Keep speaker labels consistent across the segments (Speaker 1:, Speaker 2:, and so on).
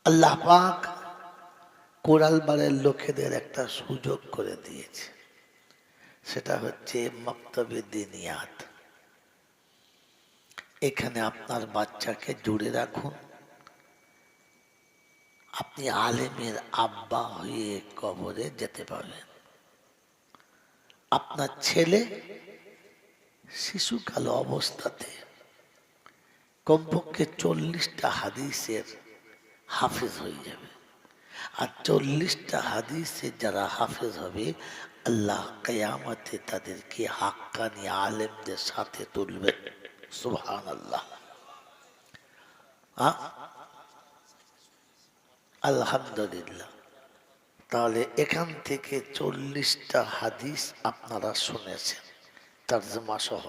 Speaker 1: আল্লাহ পাক কোরালবাড়ের লোকেদের একটা সুযোগ করে দিয়েছে, সেটা হচ্ছে মক্তবে দিনিয়াত। এখানে আপনার বাচ্চাকে জুড়ে রাখুন, আপনি আলেমের আব্বা হয়ে কবরে যেতে পারবেন। আপনার ছেলে শিশুকাল অবস্থাতে কমপক্ষে 40টা হাদিসের হাফেজ হয়ে যাবে, আর 40টা হাদিসের যারা হাফেজ হবে আল্লাহ কিয়ামতে তাদেরকে হাক্কানি আলেমদের সাথে তুলবেন। সুবহানাল্লাহ, আলহামদুলিল্লাহ। তাহলে এখান থেকে 40টা হাদিস আপনারা শুনেছেন তরজমা সহ,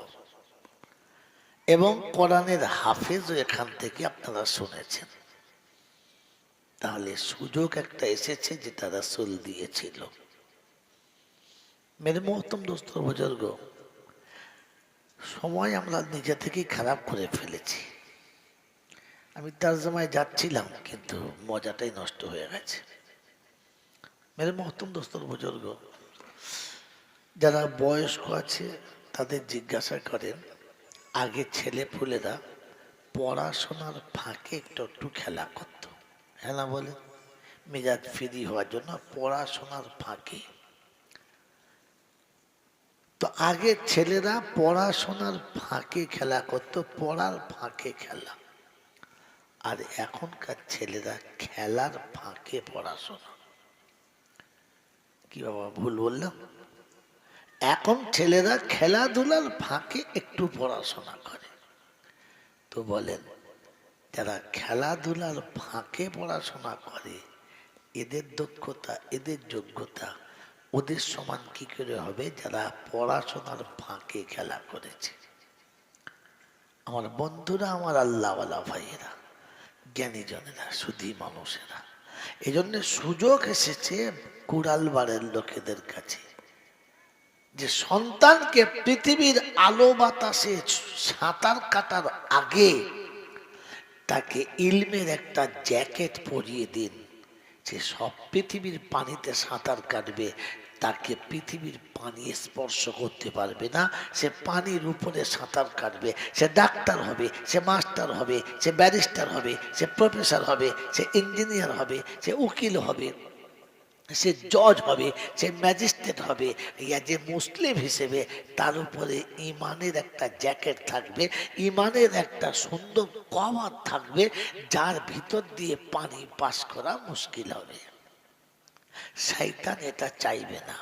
Speaker 1: এবং কোরআনের হাফেজও এখান থেকে আপনারা শুনেছেন। তাহলে সুযোগ একটা এসেছে যেটা রাসূল দিয়েছিল। মেরে মোহতরম দোস্ত বুজুর্গ, সময় আমরা নিজে থেকেই খারাপ করে ফেলেছি। আমি তরজমায় যাচ্ছিলাম কিন্তু মজাটাই নষ্ট হয়ে গেছে। মেরে মোহতরম দোস্ত বুজুর্গ, যারা বয়স্ক আছে তাদের জিজ্ঞাসা করেন, আগে ছেলে পুলেরা পড়াশোনার ফাঁকে একটু খেলা করত, হ্যাঁ না বলে, মেজাজ ফ্রি হওয়ার জন্য পড়াশোনার ফাঁকে। তো আগে ছেলেরা পড়াশোনার ফাঁকে খেলা করত, পড়ার ফাঁকে খেলা। আর এখনকার ছেলেরা খেলার ফাঁকে পড়াশোনা। কি বাবা ভুল বললাম? এখন ছেলেরা খেলাধুলার ফাঁকে একটু পড়াশোনা করে। তো বলেন, যারা খেলাধুলার ফাঁকে পড়াশোনা করে এদের দক্ষতা, এদের যোগ্যতা ওদের সমান কি করে হবে যারা পড়াশোনার ফাঁকে খেলা করেছে? আমার বন্ধুরা, আমার আল্লাহওয়ালা ভাইয়েরা, জ্ঞানী জনেরা, শুধু মানুষেরা, এই জন্য সুযোগ এসেছে কুড়ালবাড়ের লোকেদের কাছে যে সন্তানকে পৃথিবীর আলো বাতাসে সাঁতার কাটার আগে তাকে ইলমের একটা জ্যাকেট পরিয়ে দিন। যে সব পৃথিবীর পানিতে সাঁতার কাটবে, তাকে পৃথিবীর পানি স্পর্শ করতে পারবে না। সে পানির উপরে সাঁতার কাটবে, সে ডাক্তার হবে, সে মাস্টার হবে, সে ব্যারিস্টার হবে, সে প্রফেসর হবে, সে ইঞ্জিনিয়ার হবে, সে উকিল হবে, সে জজ হবে, সে ম্যাজিস্ট্রেট হবে। ইয়া যে মুসলিম হিসেবে তার উপরে ইমানের একটা জ্যাকেট থাকবে, ইমানের একটা সুন্দর কভার থাকবে, যার ভিতর দিয়ে পানি পাস করা মুশকিল হবে। শয়তান এটা চাইবে না,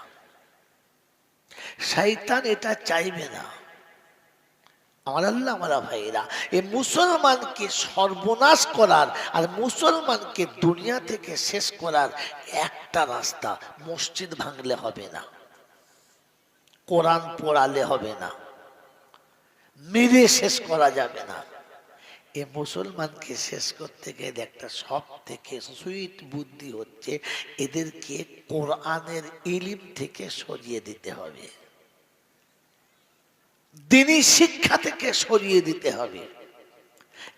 Speaker 1: শয়তান এটা চাইবে না। আমার আল্লাহ, আমার ভাইয়েরা, এই মুসলমানকে সর্বনাশ করার আর মুসলমানকে দুনিয়া থেকে শেষ করার একটা রাস্তা, মসজিদ ভাঙলে হবে না, কোরআন পড়ালে হবে না, মেরে শেষ করা যাবে না। এই মুসলমানকে শেষ করতে গেলে একটা সব থেকে সুইট বুদ্ধি হচ্ছে এদেরকে কোরআনের ইলম থেকে সরিয়ে দিতে হবে, দ্বীনি শিক্ষা থেকে সরিয়ে দিতে হবে।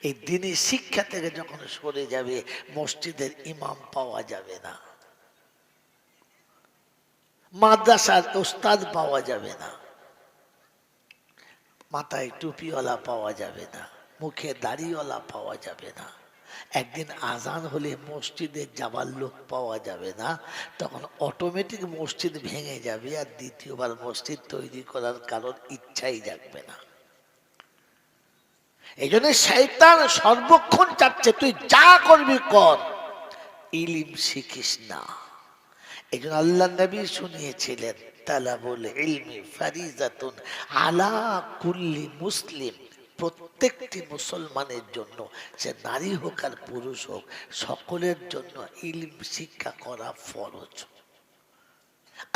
Speaker 1: এই দ্বীনি শিক্ষা থেকে যখন সরে যাবে, মসজিদের ইমাম পাওয়া যাবে না, মাদ্রাসার ওস্তাদ পাওয়া যাবে না, মাথায় টুপিওয়ালা পাওয়া যাবে না, মুখে দাড়িওয়ালা পাওয়া যাবে না। একদিন আজান হলে মসজিদে যাবার লোক পাওয়া যাবে না, তখন অটোমেটিক মসজিদ ভেঙে যাবে, আর দ্বিতীয়বার মসজিদ তৈরি করার কারণ ইচ্ছাই জাগবে না। এই জন্য শয়তান সর্বক্ষণ চাচ্ছে তুই যা করবি কর, ইলম শিখিস না। এই জন্য আল্লাহ নবী শুনিয়েছিলেন, তালাবুল ইলমি ফারিজাতুন আলা কুল্লি মুসলিম, প্রত্যেকটি মুসলমানের জন্য, সে নারী হোক আর পুরুষ হোক, সকলের জন্য ইলম শিক্ষা করা ফরজ।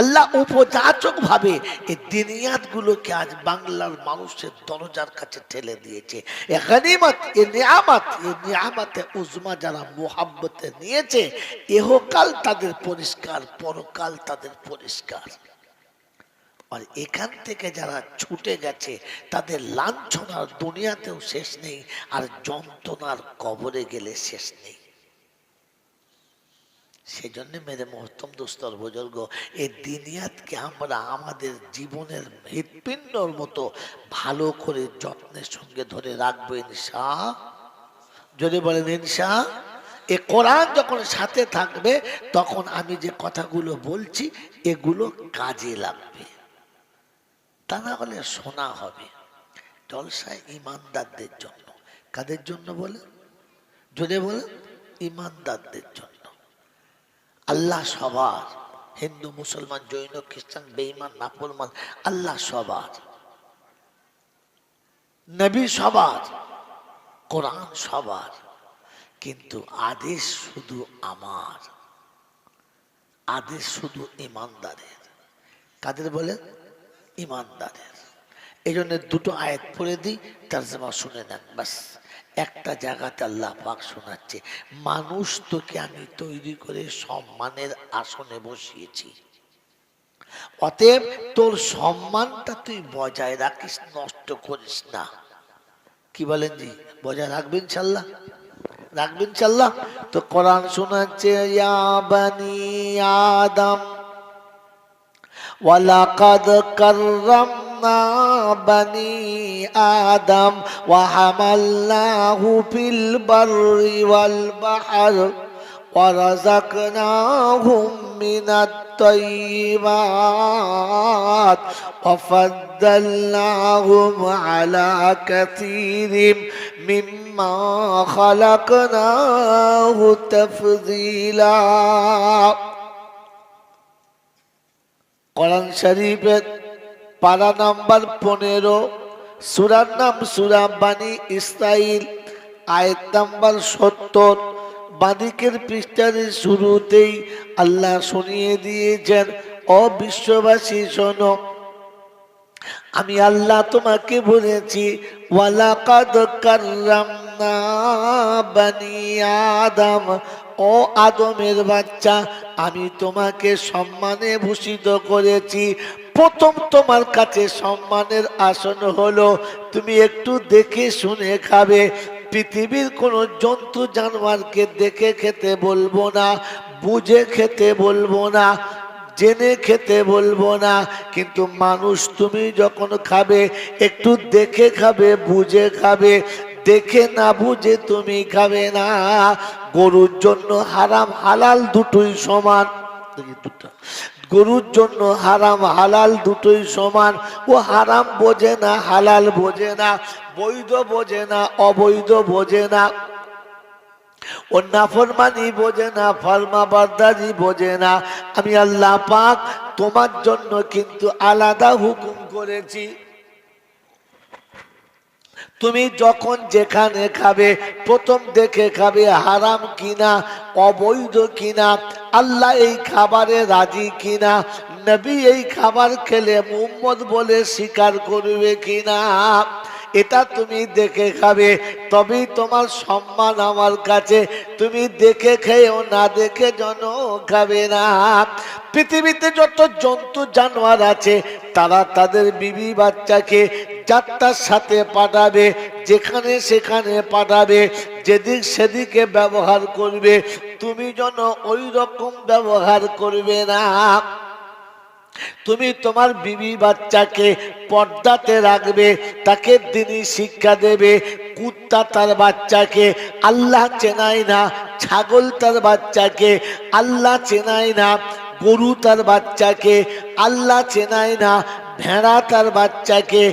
Speaker 1: আল্লাহ উপযাচক ভাবে এই দিনিয়াত গুলোকে আজ বাংলার মানুষের দরজার কাছে ঠেলে দিয়েছে। এ গনিমত, এ নিয়ামত, এ নিয়ামতে উজমা যারা মোহাব্বতে নিয়েছে, এহকাল তাদের পরিষ্কার, পরকাল তাদের পরিষ্কার। আর এখান থেকে যারা ছুটে গেছে তাদের লাঞ্ছনার দুনিয়াতেও শেষ নেই, আর যন্ত্রণার কবরে গেলে শেষ নেই। সেজন্য মেরে মহত্তম দোস্তর বুজুর্গ, এই দিনিয়াতকে আমরা আমাদের জীবনের হৃৎপিণ্ডর মতো ভালো করে যত্নের সঙ্গে ধরে রাখবো ইনশাআল্লাহ। যদি বলেন ইনশাআল্লাহ। এ কোরআন যখন সাথে থাকবে তখন আমি যে কথাগুলো বলছি এগুলো কাজে লাগবে, তা না হলে শোনা হবে। জলসায় ইমানদারদের জন্য। কাদের জন্য বলে? যদি বলে ইমানদারদের জন্য। আল্লাহ সবার, হিন্দু মুসলমান জৈন খ্রিস্টান বেঈমান নাফরমান, আল্লাহ সবার, নবী সবার, কোরআন সবার, কিন্তু আদেশ শুধু আমার, আদেশ শুধু ইমানদারের। কাদের বলে? ইমানদারের। এই জন্য দুটো আয়াত পড়ে দিই, তরজমা শুনে নেন বাস। একটা জায়গাতে আল্লাহ পাক শোনাচ্ছে, মানুষ তোকে আমি তৈরি করে সম্মানের আসনে বসিয়েছি, অতএব তোর সম্মানটা তুই বজায় রাখিস, নষ্ট করিস না। কি বলেন জি? বজায় রাখবেন ইনশাআল্লাহ? রাখবেন ইনশাআল্লাহ? তো কোরআন শোনাচ্ছে, ইয়া বানি আদম ওয়ালাকাদ কাররামনা বানি আদম ওয়া হামালনাহু ফিল বাররি ওয়াল বাহর ওয়া রাযাকনাহুম মিনাত তাইয়্যিবাত ওয়া ফাদ্দালনাহুম আলা কাসীরিম মিম্মা খালাকনাহু তাফযীলা। কোরআন শরীফের পারা নাম্বার 15, সূরার নাম সূরা বানি ইসরাইল, আয়াত নাম্বার 70। বাদিকের পৃষ্ঠার শুরুতেই আল্লাহ শুনিয়ে দিয়েছেন, ও বিশ্ববাসী শোনো, আমি আল্লাহ তোমাকে বলেছি, ওয়ালাকাদ কাররামনা বানি আদম, ও আদমের বাচ্চা, আমি তোমাকে সম্মানে ভূষিত করেছি। প্রথম তোমার কাছে সম্মানের আসন হলো তুমি একটু দেখে শুনে খাবে। পৃথিবীর কোন জন্তু জানোয়ারকে দেখে খেতে বলবো না, বুঝে খেতে বলবো না, জেনে খেতে বলবো না, কিন্তু মানুষ তুমি যখন খাবে একটু দেখে খাবে, বুঝে খাবে। দেখে না বুঝে তুমি খাবে না। গরুর জন্য হারাম হালাল দুটোই সমান। গরুর জন্য হারাম হালাল দুটোই সমান। ও হারাম বোঝে না, হালাল বোঝে না, বৈধ বোঝে না, অবৈধ বোঝে না, ও নাফরমানি বোঝে না, ফরমাবরদারি বোঝে না। আমি আল্লাহ পাক তোমার জন্য কিন্তু আলাদা হুকুম করেছি। তুমি যখন যেখানে খাবে প্রথম দেখে খাবে হারাম কিনা, অবৈধ কিনা, আল্লাহ এই খাবারে রাজি কিনা, নবী এই খাবার খেলে মুহাম্মদ বলে স্বীকার করবে কিনা, এটা তুমি দেখে খাবে, তবেই তোমার সম্মান আমার কাছে। তুমি দেখে খেয়েও না দেখে যেন খাবে না। পৃথিবীতে যত জন্তু জানোয়ার আছে তারা তাদের বিবি বাচ্চাকে যাত্রার সাথে পাঠাবে, যেখানে সেখানে পাঠাবে, যেদিক সেদিকে ব্যবহার করবে। তুমি যেন ওই রকম ব্যবহার করবে না। তুমি তোমার বিবি বাচ্চাকে পর্দাতে রাখবে, তাকে দ্বীনি শিক্ষা দেবে। কুত্তা তার বাচ্চাকে আল্লাহ চেনায় না, ছাগল তার বাচ্চাকে আল্লাহ চেনায় না, গরু তার বাচ্চাকে আল্লাহ চেনায় না, ভেড়া তার বাচ্চাকে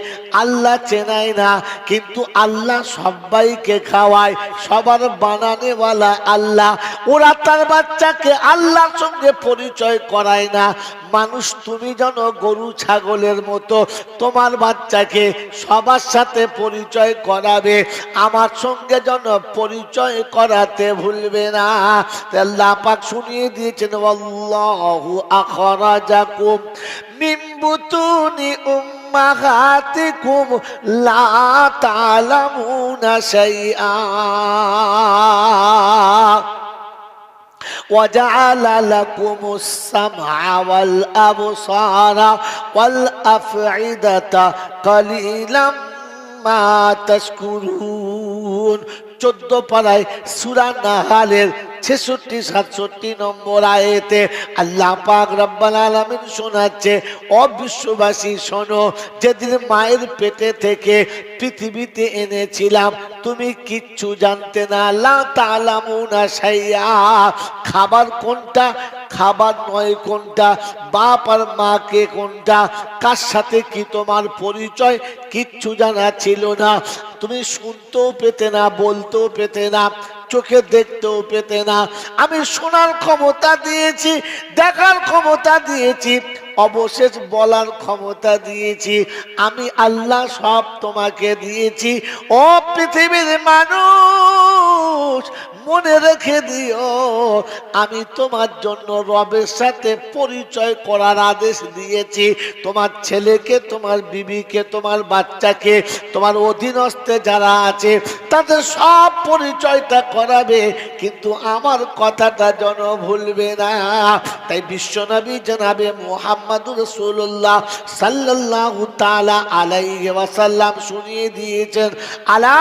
Speaker 1: আল্লাহ চেনায় না, কিন্তু আল্লাহ সবাইকে খাওয়ায়, সবার বানানেওয়ালা আল্লাহ। ওরা তার বাচ্চাকে আল্লাহর সঙ্গে পরিচয় করায় না। মানুষ তুমি যেন গরু ছাগলের মতো তোমার বাচ্চাকে সবার সাথে পরিচয় করাবে, আমার সঙ্গে যেন পরিচয় করাতে ভুলবে না। আল্লাহ পাক শুনিয়ে দিয়েছেন, আল্লাহু আখরাজাকুম মিন বুতুনি উম্মাহাতিকুম লা তা'লামুনা শাইআ وجعل لكم السمع والأبصار والأفئدة قليلا ما تشكرون। 14 পারায় সূরা নাহালের 66-67 নম্বর আয়াতে আল্লাহ পাক রব্বুল আলামিন শোনাচ্ছে, ও বিশ্ববাসী শোনো, যেদিন মায়ের পেটে থেকে পৃথিবীতে এনেছিলাম তুমি কিচ্ছু জানতে না, লা তা'লামুনা শাইআ, খাবার কোনটা খাবার নয় কোনটা, বাপ আর মাকে কোনটা, কার সাথে কি তোমার পরিচয় কিচ্ছু জানা ছিল না। তুমি শুনতেও পেতে না, বলতেও পেতে না, চোখে দেখতেও পেতে না। আমি শোনার ক্ষমতা দিয়েছি, দেখার ক্ষমতা দিয়েছি, অবশেষ বলার ক্ষমতা দিয়েছি। আমি আল্লাহ সব তোমাকে দিয়েছি। ও পৃথিবীর মানুষ, মনে রেখে দিও, আমি তোমার জন্য রবের সাথে পরিচয় করার আদেশ দিয়েছি। তোমার ছেলেকে, তোমার বিবিকে, তোমার বাচ্চাকে, তোমার অধীনস্থে যারা আছে তাদের সব পরিচয়টা করাবে, কিন্তু আমার কথাটা যেন ভুলবে না। তাই বিশ্বনবী জনাবে মুহাম্মদুর রাসূলুল্লাহ সাল্লাল্লাহু তাআলা আলাইহি ওয়াসাল্লাম শুনিয়ে দিয়েছেন, আলা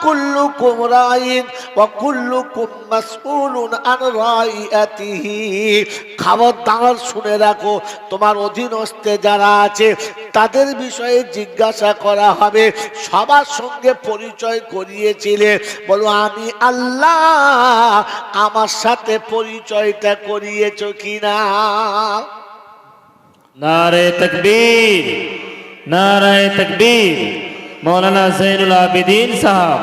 Speaker 1: কুল্লুকুম রাইন ওয়া কুল্লুকুম মাসউলুন আন রাইয়াতিহি। খবরদার শুনে রাখো, তোমার অধীনস্থে যারা আছে তাদের বিষয়ে জিজ্ঞাসা করা হবে। সবার সঙ্গে পরিচয় করিয়েছিলে, বলো আমি আল্লাহ, আমার সাথে পরিচয়টা করিয়েছো কিনা?
Speaker 2: নারে তাকবীর, নারে তাকবীর। মৌলানা জৈনুল আবিদিন সাহেব,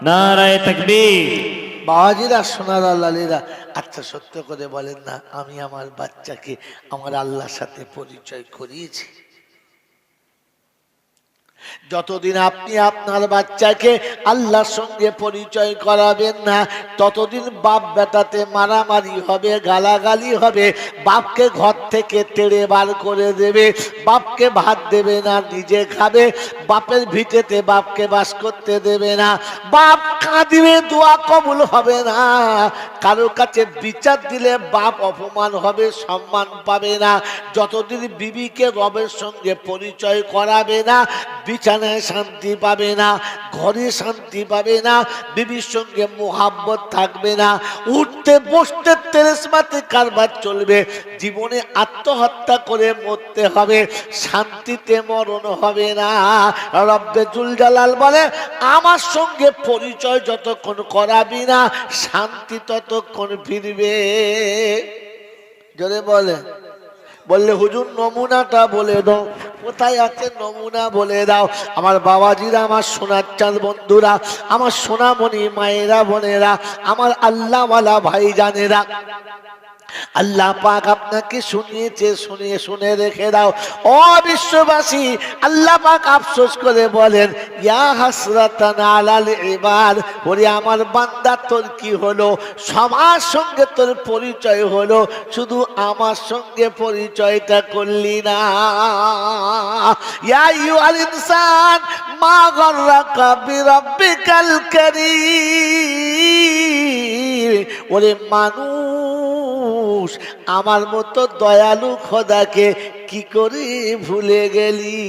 Speaker 2: নারে তাকবীর।
Speaker 1: বাবাজিরা, সোনার আল্লাহরা, আচ্ছা সত্য করে বলেন না, আমি আমার বাচ্চাকে আমার আল্লাহর সাথে পরিচয় করিয়েছি? যতদিন আপনি আপনার বাচ্চাকে আল্লাহর সঙ্গে পরিচয় করাবেন না, ততদিন বাপ বেটাতে মারামারি হবে, গালাগালি হবে, বাপকে ঘর থেকে তেড়ে বার করে দেবে, বাপকে ভাত দেবে না, নিজে খাবে, বাপের ভিটেতে বাপকে বাস করতে দেবে না, বাপ কাঁদিবে, দোয়া কবুল হবে না, কারো কাছে বিচার দিলে বাপ অপমান হবে, সম্মান পাবে না। যতদিন বিবিকে রবের সঙ্গে পরিচয় করাবে না, বিছানায় শান্তি পাবে না, ঘরে শান্তি পাবে না, বিবির সঙ্গে মোহাব্বত থাকবে না, উঠতে বসতে তেরেসমাতে কারবার চলবে, জীবনে আত্মহত্যা করে মরতে হবে, শান্তিতে মরণ হবে না। রব্বে জুল জালাল বলে, আমার সঙ্গে পরিচয় যতক্ষণ করাবি না, শান্তি ততক্ষণ ফিরবে। জোরে বলে, বললে হুজুর নমুনাটা বলে দাও, কোথায় আছে নমুনা বলে দাও। আমার বাবাজিরা, আমার সোনার চাঁদ বন্ধুরা, আমার সোনামণি মায়েরা, বোনেরা, আমার আল্লাহওয়ালা ভাই জানেরা, আল্লাহ পাক আপনাকে শুনিয়েছে, শুনে রেখে দাও। ও বিশ্ববাসী, আল্লাহ পাক আফসোস করে বলেন, ইয়া হাসরাতান আলাল ইবাদ, ওরে আমার বান্দা, তোর কি হলো? সবার সঙ্গে তোর পরিচয় হলো, শুধু আমার সঙ্গে পরিচয়টা করলি না। ইয়া আইয়ুহাল ইনসান মা গাররাকা বিরাব্বিকাল কারীম, ওরে মানুষ, আমার মতো দয়ালু খোদাকে কি করে ভুলে গেলি?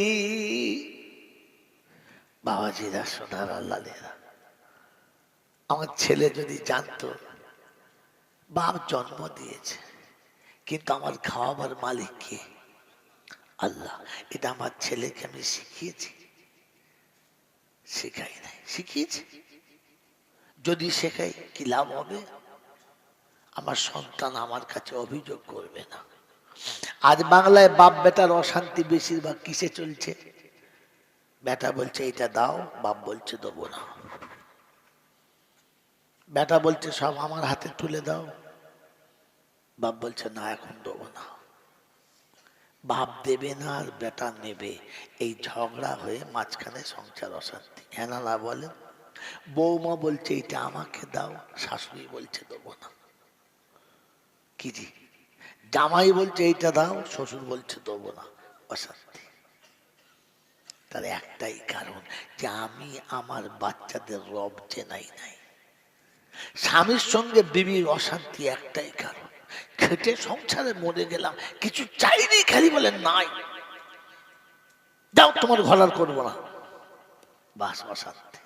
Speaker 1: বাবাজিরা, সোনার আল্লাহরা, আমার ছেলে যদি জানতো বাপ জন্ম দিয়েছে, কিন্তু আমার খাওয়াবার মালিক কে? আল্লাহ। এটা আমার ছেলেকে আমি শিখিয়েছি? শেখাই নাই। শিখিয়েছি? যদি শেখাই কি লাভ হবে? আমার সন্তান আমার কাছে অভিযোগ করবে না। আজ বাংলায় বাপ বেটার অশান্তি বেশিরভাগ কিসে চলছে? বেটা বলছে এটা দাও, বাপ বলছে দেবো না। বেটা বলছে সব আমার হাতে তুলে দাও, বাপ বলছে না এখন দেবো না। বাপ দেবে না আর বেটা নেবে, এই ঝগড়া হয়ে মাঝখানে সংসার অশান্তি। হ্যাঁ না বলেন? বৌমা বলছে এটা আমাকে দাও, শাশুড়ি বলছে দেবো না। কি জি? জামাই বলছে এইটা দাও, শ্বশুর বলছে দেবো না, অশান্তি। তার একটাই কারণ, যে আমি আমার বাচ্চাদের রব চেনাই নাই। স্বামীর সঙ্গে বিবির অশান্তি একটাই কারণ, খেটে সংসারে মরে গেলাম, কিছু চাইনি, খালি বলেন নাই, যাও তোমার ঘর আর করবো না, বাস অশান্তি।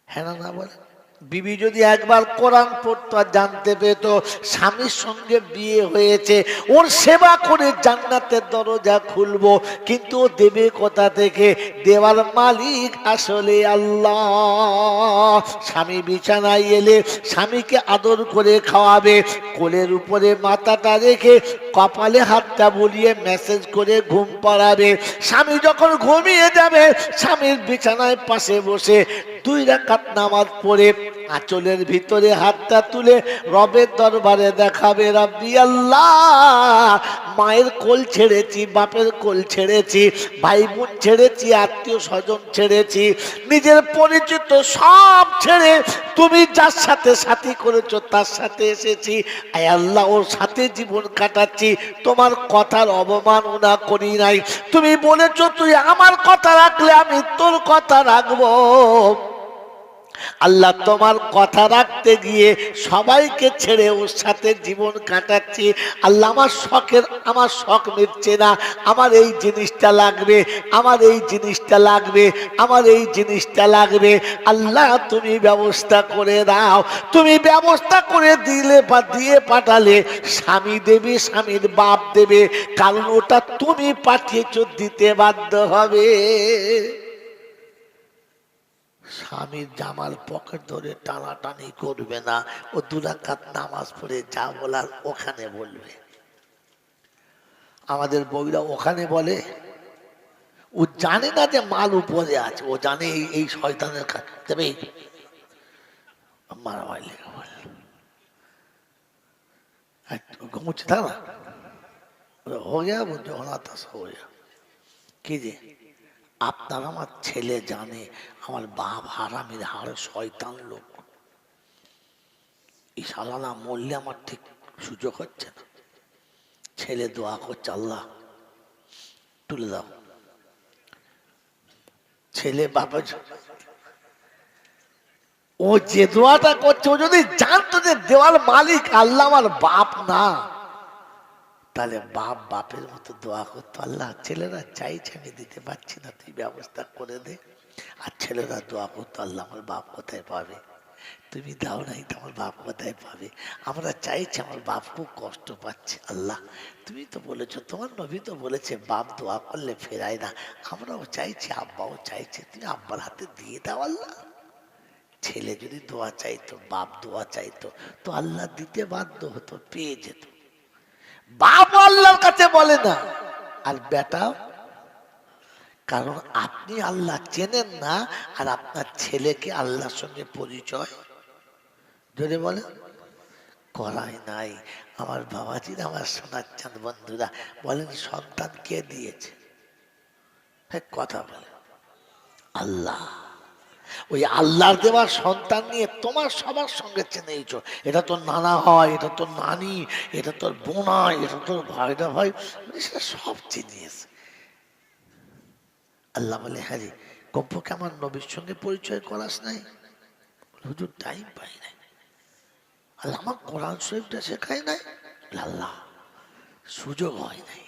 Speaker 1: হ্যাঁ না না বলে? বিবি যদি একবার কোরআন পড়তো আর জানতে পেত স্বামীর সঙ্গে বিয়ে হয়েছে, ওর সেবা করে জান্নাতের দরজা খুলবো, কিন্তু ও দেবে কোথা থেকে? দেওয়ার মালিক আসলে আল্লাহ। স্বামী বিছানায় এলে স্বামীকে আদর করে খাওয়াবে, কোলের উপরে মাথাটা রেখে কপালে হাতটা বুলিয়ে মেসেজ করে ঘুম পাড়াবে। স্বামী যখন ঘুমিয়ে যাবে স্বামীর বিছানায় পাশে বসে 2 রাকাত নামাজ পড়ে আঁচলের ভিতরে হাতটা তুলে রবের দরবারে দেখাবে, রাব্বি আল্লাহ, মায়ের কোল ছেড়েছি, বাপের কোল ছেড়েছি, ভাই বোন ছেড়েছি, আত্মীয় স্বজন ছেড়েছি, নিজের পরিচিত সব ছেড়ে তুমি যার সাথে সাথী করেছো তার সাথে এসেছি। আয় আল্লাহ, ওর সাথে জীবন কাটাচ্ছি, তোমার কথার অবমাননা করি নাই। তুমি বলেছো তুই আমার কথা রাখলে আমি তোর কথা রাখবো। আল্লাহ, তোমার কথা রাখতে গিয়ে সবাইকে ছেড়ে ওর সাথে জীবন কাটাচ্ছি। আল্লাহ, আমার শখ মিটছে না, আমার এই জিনিসটা লাগবে, আমার এই জিনিসটা লাগবে, আমার এই জিনিসটা লাগবে। আল্লাহ, তুমি ব্যবস্থা করে দাও। তুমি ব্যবস্থা করে দিলে বা দিয়ে পাঠালে স্বামী দেবে, স্বামীর বাপ দেবে, কারণ ওটা তুমি পাঠিয়েছো, দিতে বাধ্য হবে। স্বামীর জামার পকেট ধরে টানাটানি করবে না, ও 2 রাকাত নামাজ পড়ে যা বলার ওখানে বলবে। আমাদের বউরা ওখানে বলে, ও জানে না যে মাল উপরে আছে, ও জানে এই শয়তানের কাছে তবে মারামারি লেগে বল ঘুমোচ্ছে থাক না, হো গিয়া বলছে অনাথাস হো গিয়া। কি যে আপনার আমার ছেলে জানে আমার বাপ হারামির হাড় শয়তান লোক, এই সালানা মরলে আমার ঠিক সুযোগ হচ্ছে না। ছেলে দোয়া করছে, আল্লাহ তুলে দাও। ছেলে বাবা ও যে দোয়াটা করছে, ও যদি জানতো যে দেওয়াল মালিক আল্লাহ আমার বাপ না, তাহলে বাপ বাপের মতো দোয়া করতো, আল্লাহ ছেলেরা চাইছে আমি দিতে পারছি না, তুই ব্যবস্থা করে দে। আর ছেলেরা দোয়া করতো, আল্লাহ আমার বাপ কোথায় পাবে, তুমি দাও নাই তো আমার বাপ কোথায় পাবে। আমরা চাইছি, আমার বাপ খুব কষ্ট পাচ্ছে, আল্লাহ তুমি তো বলেছো, তোমার নবী তো বলেছে বাপ দোয়া করলে ফেরায় না, আমরাও চাইছি, আব্বাও চাইছে, তুমি আব্বার হাতে দিয়ে দাও আল্লাহ। ছেলে যদি দোয়া চাইতো, বাপ দোয়া চাইতো, তো আল্লাহ দিতে বাধ্য হতো, পেয়ে যেত। বাপ আল্লাহর কাছে বলে না, আর বেটা, কারণ আপনি আল্লাহ চেনেন না, আর আপনার ছেলেকে আল্লাহর সঙ্গে পরিচয় যদি বলে করায় নাই। আমার বাবাজির, আমার সোনার চাঁদ বন্ধুরা বলেন, সন্তান কে দিয়েছে? হ্যাঁ, কথা বলে আল্লাহ। ওই আল্লাহর দেওয়া সন্তান নিয়ে তোমার সবার সঙ্গে চেনেছ, এটা তোর নানা হয়, এটা তোর নানি, এটা তোর বোনা, এটা তোর ভাইরা ভাই, সেটা সব চিনিয়েছে। আল্লাহ বলে, হ্যাঁ রে, কমপক্ষে আমার নবীর সঙ্গে পরিচয় করাস নাই? হুজুর টাইম পাই নাই। আল্লাহ আমার কোরআন শরীফটা শেখায় নাই? আল্লাহ সুযোগ হয় নাই।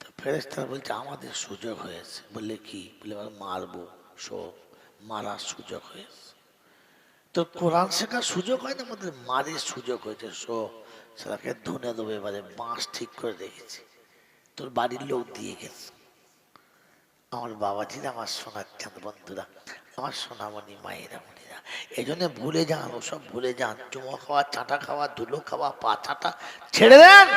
Speaker 1: তো ফেরেশতারা বলছে আমাদের সুযোগ হয়েছে। বললে কি? বলে মারবো, সব মারার সুযোগ হয়েছে। তো কোরআন শেখার সুযোগ হয় না, আমাদের মারের সুযোগ হয়েছে। সেটাকে ধনে দেবো, এবারে বাঁশ ঠিক করে রেখেছি, তোর বাড়ির লোক দিয়ে গেছে। আমার বাবাজিরা, আমার সোনার চাঁদ বন্ধুরা, আমার সোনামণি মায়েরা মণিরা, এই জন্য ভুলে যান, ওসব ভুলে যান। চুমো খাওয়া, চাটা খাওয়া, ধুলো খাওয়া, পা চাটা ছেড়ে দেন,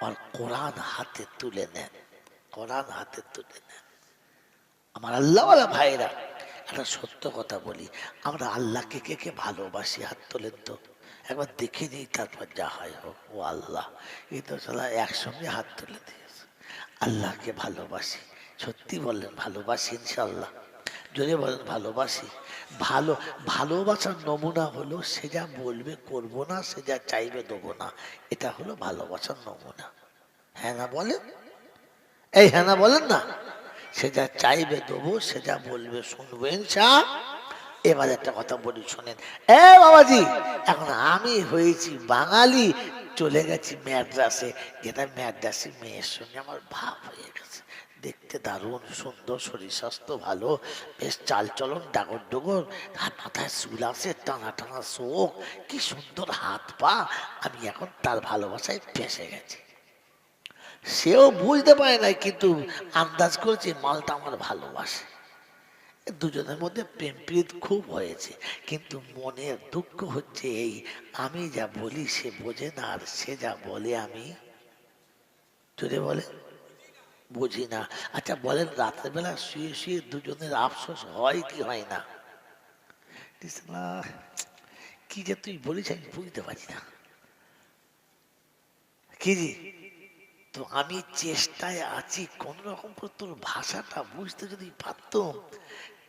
Speaker 1: আর কোরআন হাতে তুলে নেন, কোরআন হাতে তুলে নেন। আমার আল্লাহওয়ালা ভাইরা, একটা সত্য কথা বলি, আমরা আল্লাহকে কে কে ভালোবাসি? হাত তোলেন তো, একবার দেখে নিই, তারপর যা হয় হোক। ও আল্লাহ, এই তো সালা একসঙ্গে হাত তুলে দিয়েছে। আল্লাহকে ভালোবাসি, সত্যি বললেন ভালোবাসি ইনশাল্লাহ? যদি বলেন ভালোবাসি, ভালোবাসার নমুনা হলো সে যা বলবে করবো না, সে যা চাইবে দেবো না, এটা হলো ভালোবাসার নমুনা। হ্যাঁ না বলেন? এই হ্যাঁ না বলেন না? সে যা চাইবে দেবো, সে যা বলবে শুনবো ইনশাআল্লাহ। এবার একটা কথা বলি শোনেন, এ বাবাজি, এখন আমি হয়েছি বাঙালি, চলে গেছি ম্যাড্রাসে, যেটা ম্যাড্রাসি মেয়ের সঙ্গে আমার ভাব হয়ে গেছে, দেখতে দারুণ সুন্দর, শরীর স্বাস্থ্য ভালো, বেশ চালচলন ডাগর ডগর, আর মাথায় চুল আছে, টানা টানা চোখ, কি সুন্দর হাত পা। আমি এখন তার ভালোবাসায় ফেঁসে গেছি। সেও বুঝতে পারে নাই, কিন্তু আন্দাজ করেছে মালটা আমার ভালোবাসে। দুজনের মধ্যে প্রেম প্রীত খুব হয়েছে, কিন্তু মনের দুঃখ হচ্ছে এই, আমি যা বলি সে বোঝে না, আর সে যা বলে আমি জোরে বলে বুঝি না। আচ্ছা বলেন, রাত্রেবেলা শুয়ে শুয়ে দুজনের আফসোস হয় কি হয় না? কি যে তুই বলিস আমি বুঝতে পারি না কি রে। তো আমি চেষ্টায় আছি কোন রকম করে তোর ভাষাটা বুঝতে যদি পারতাম,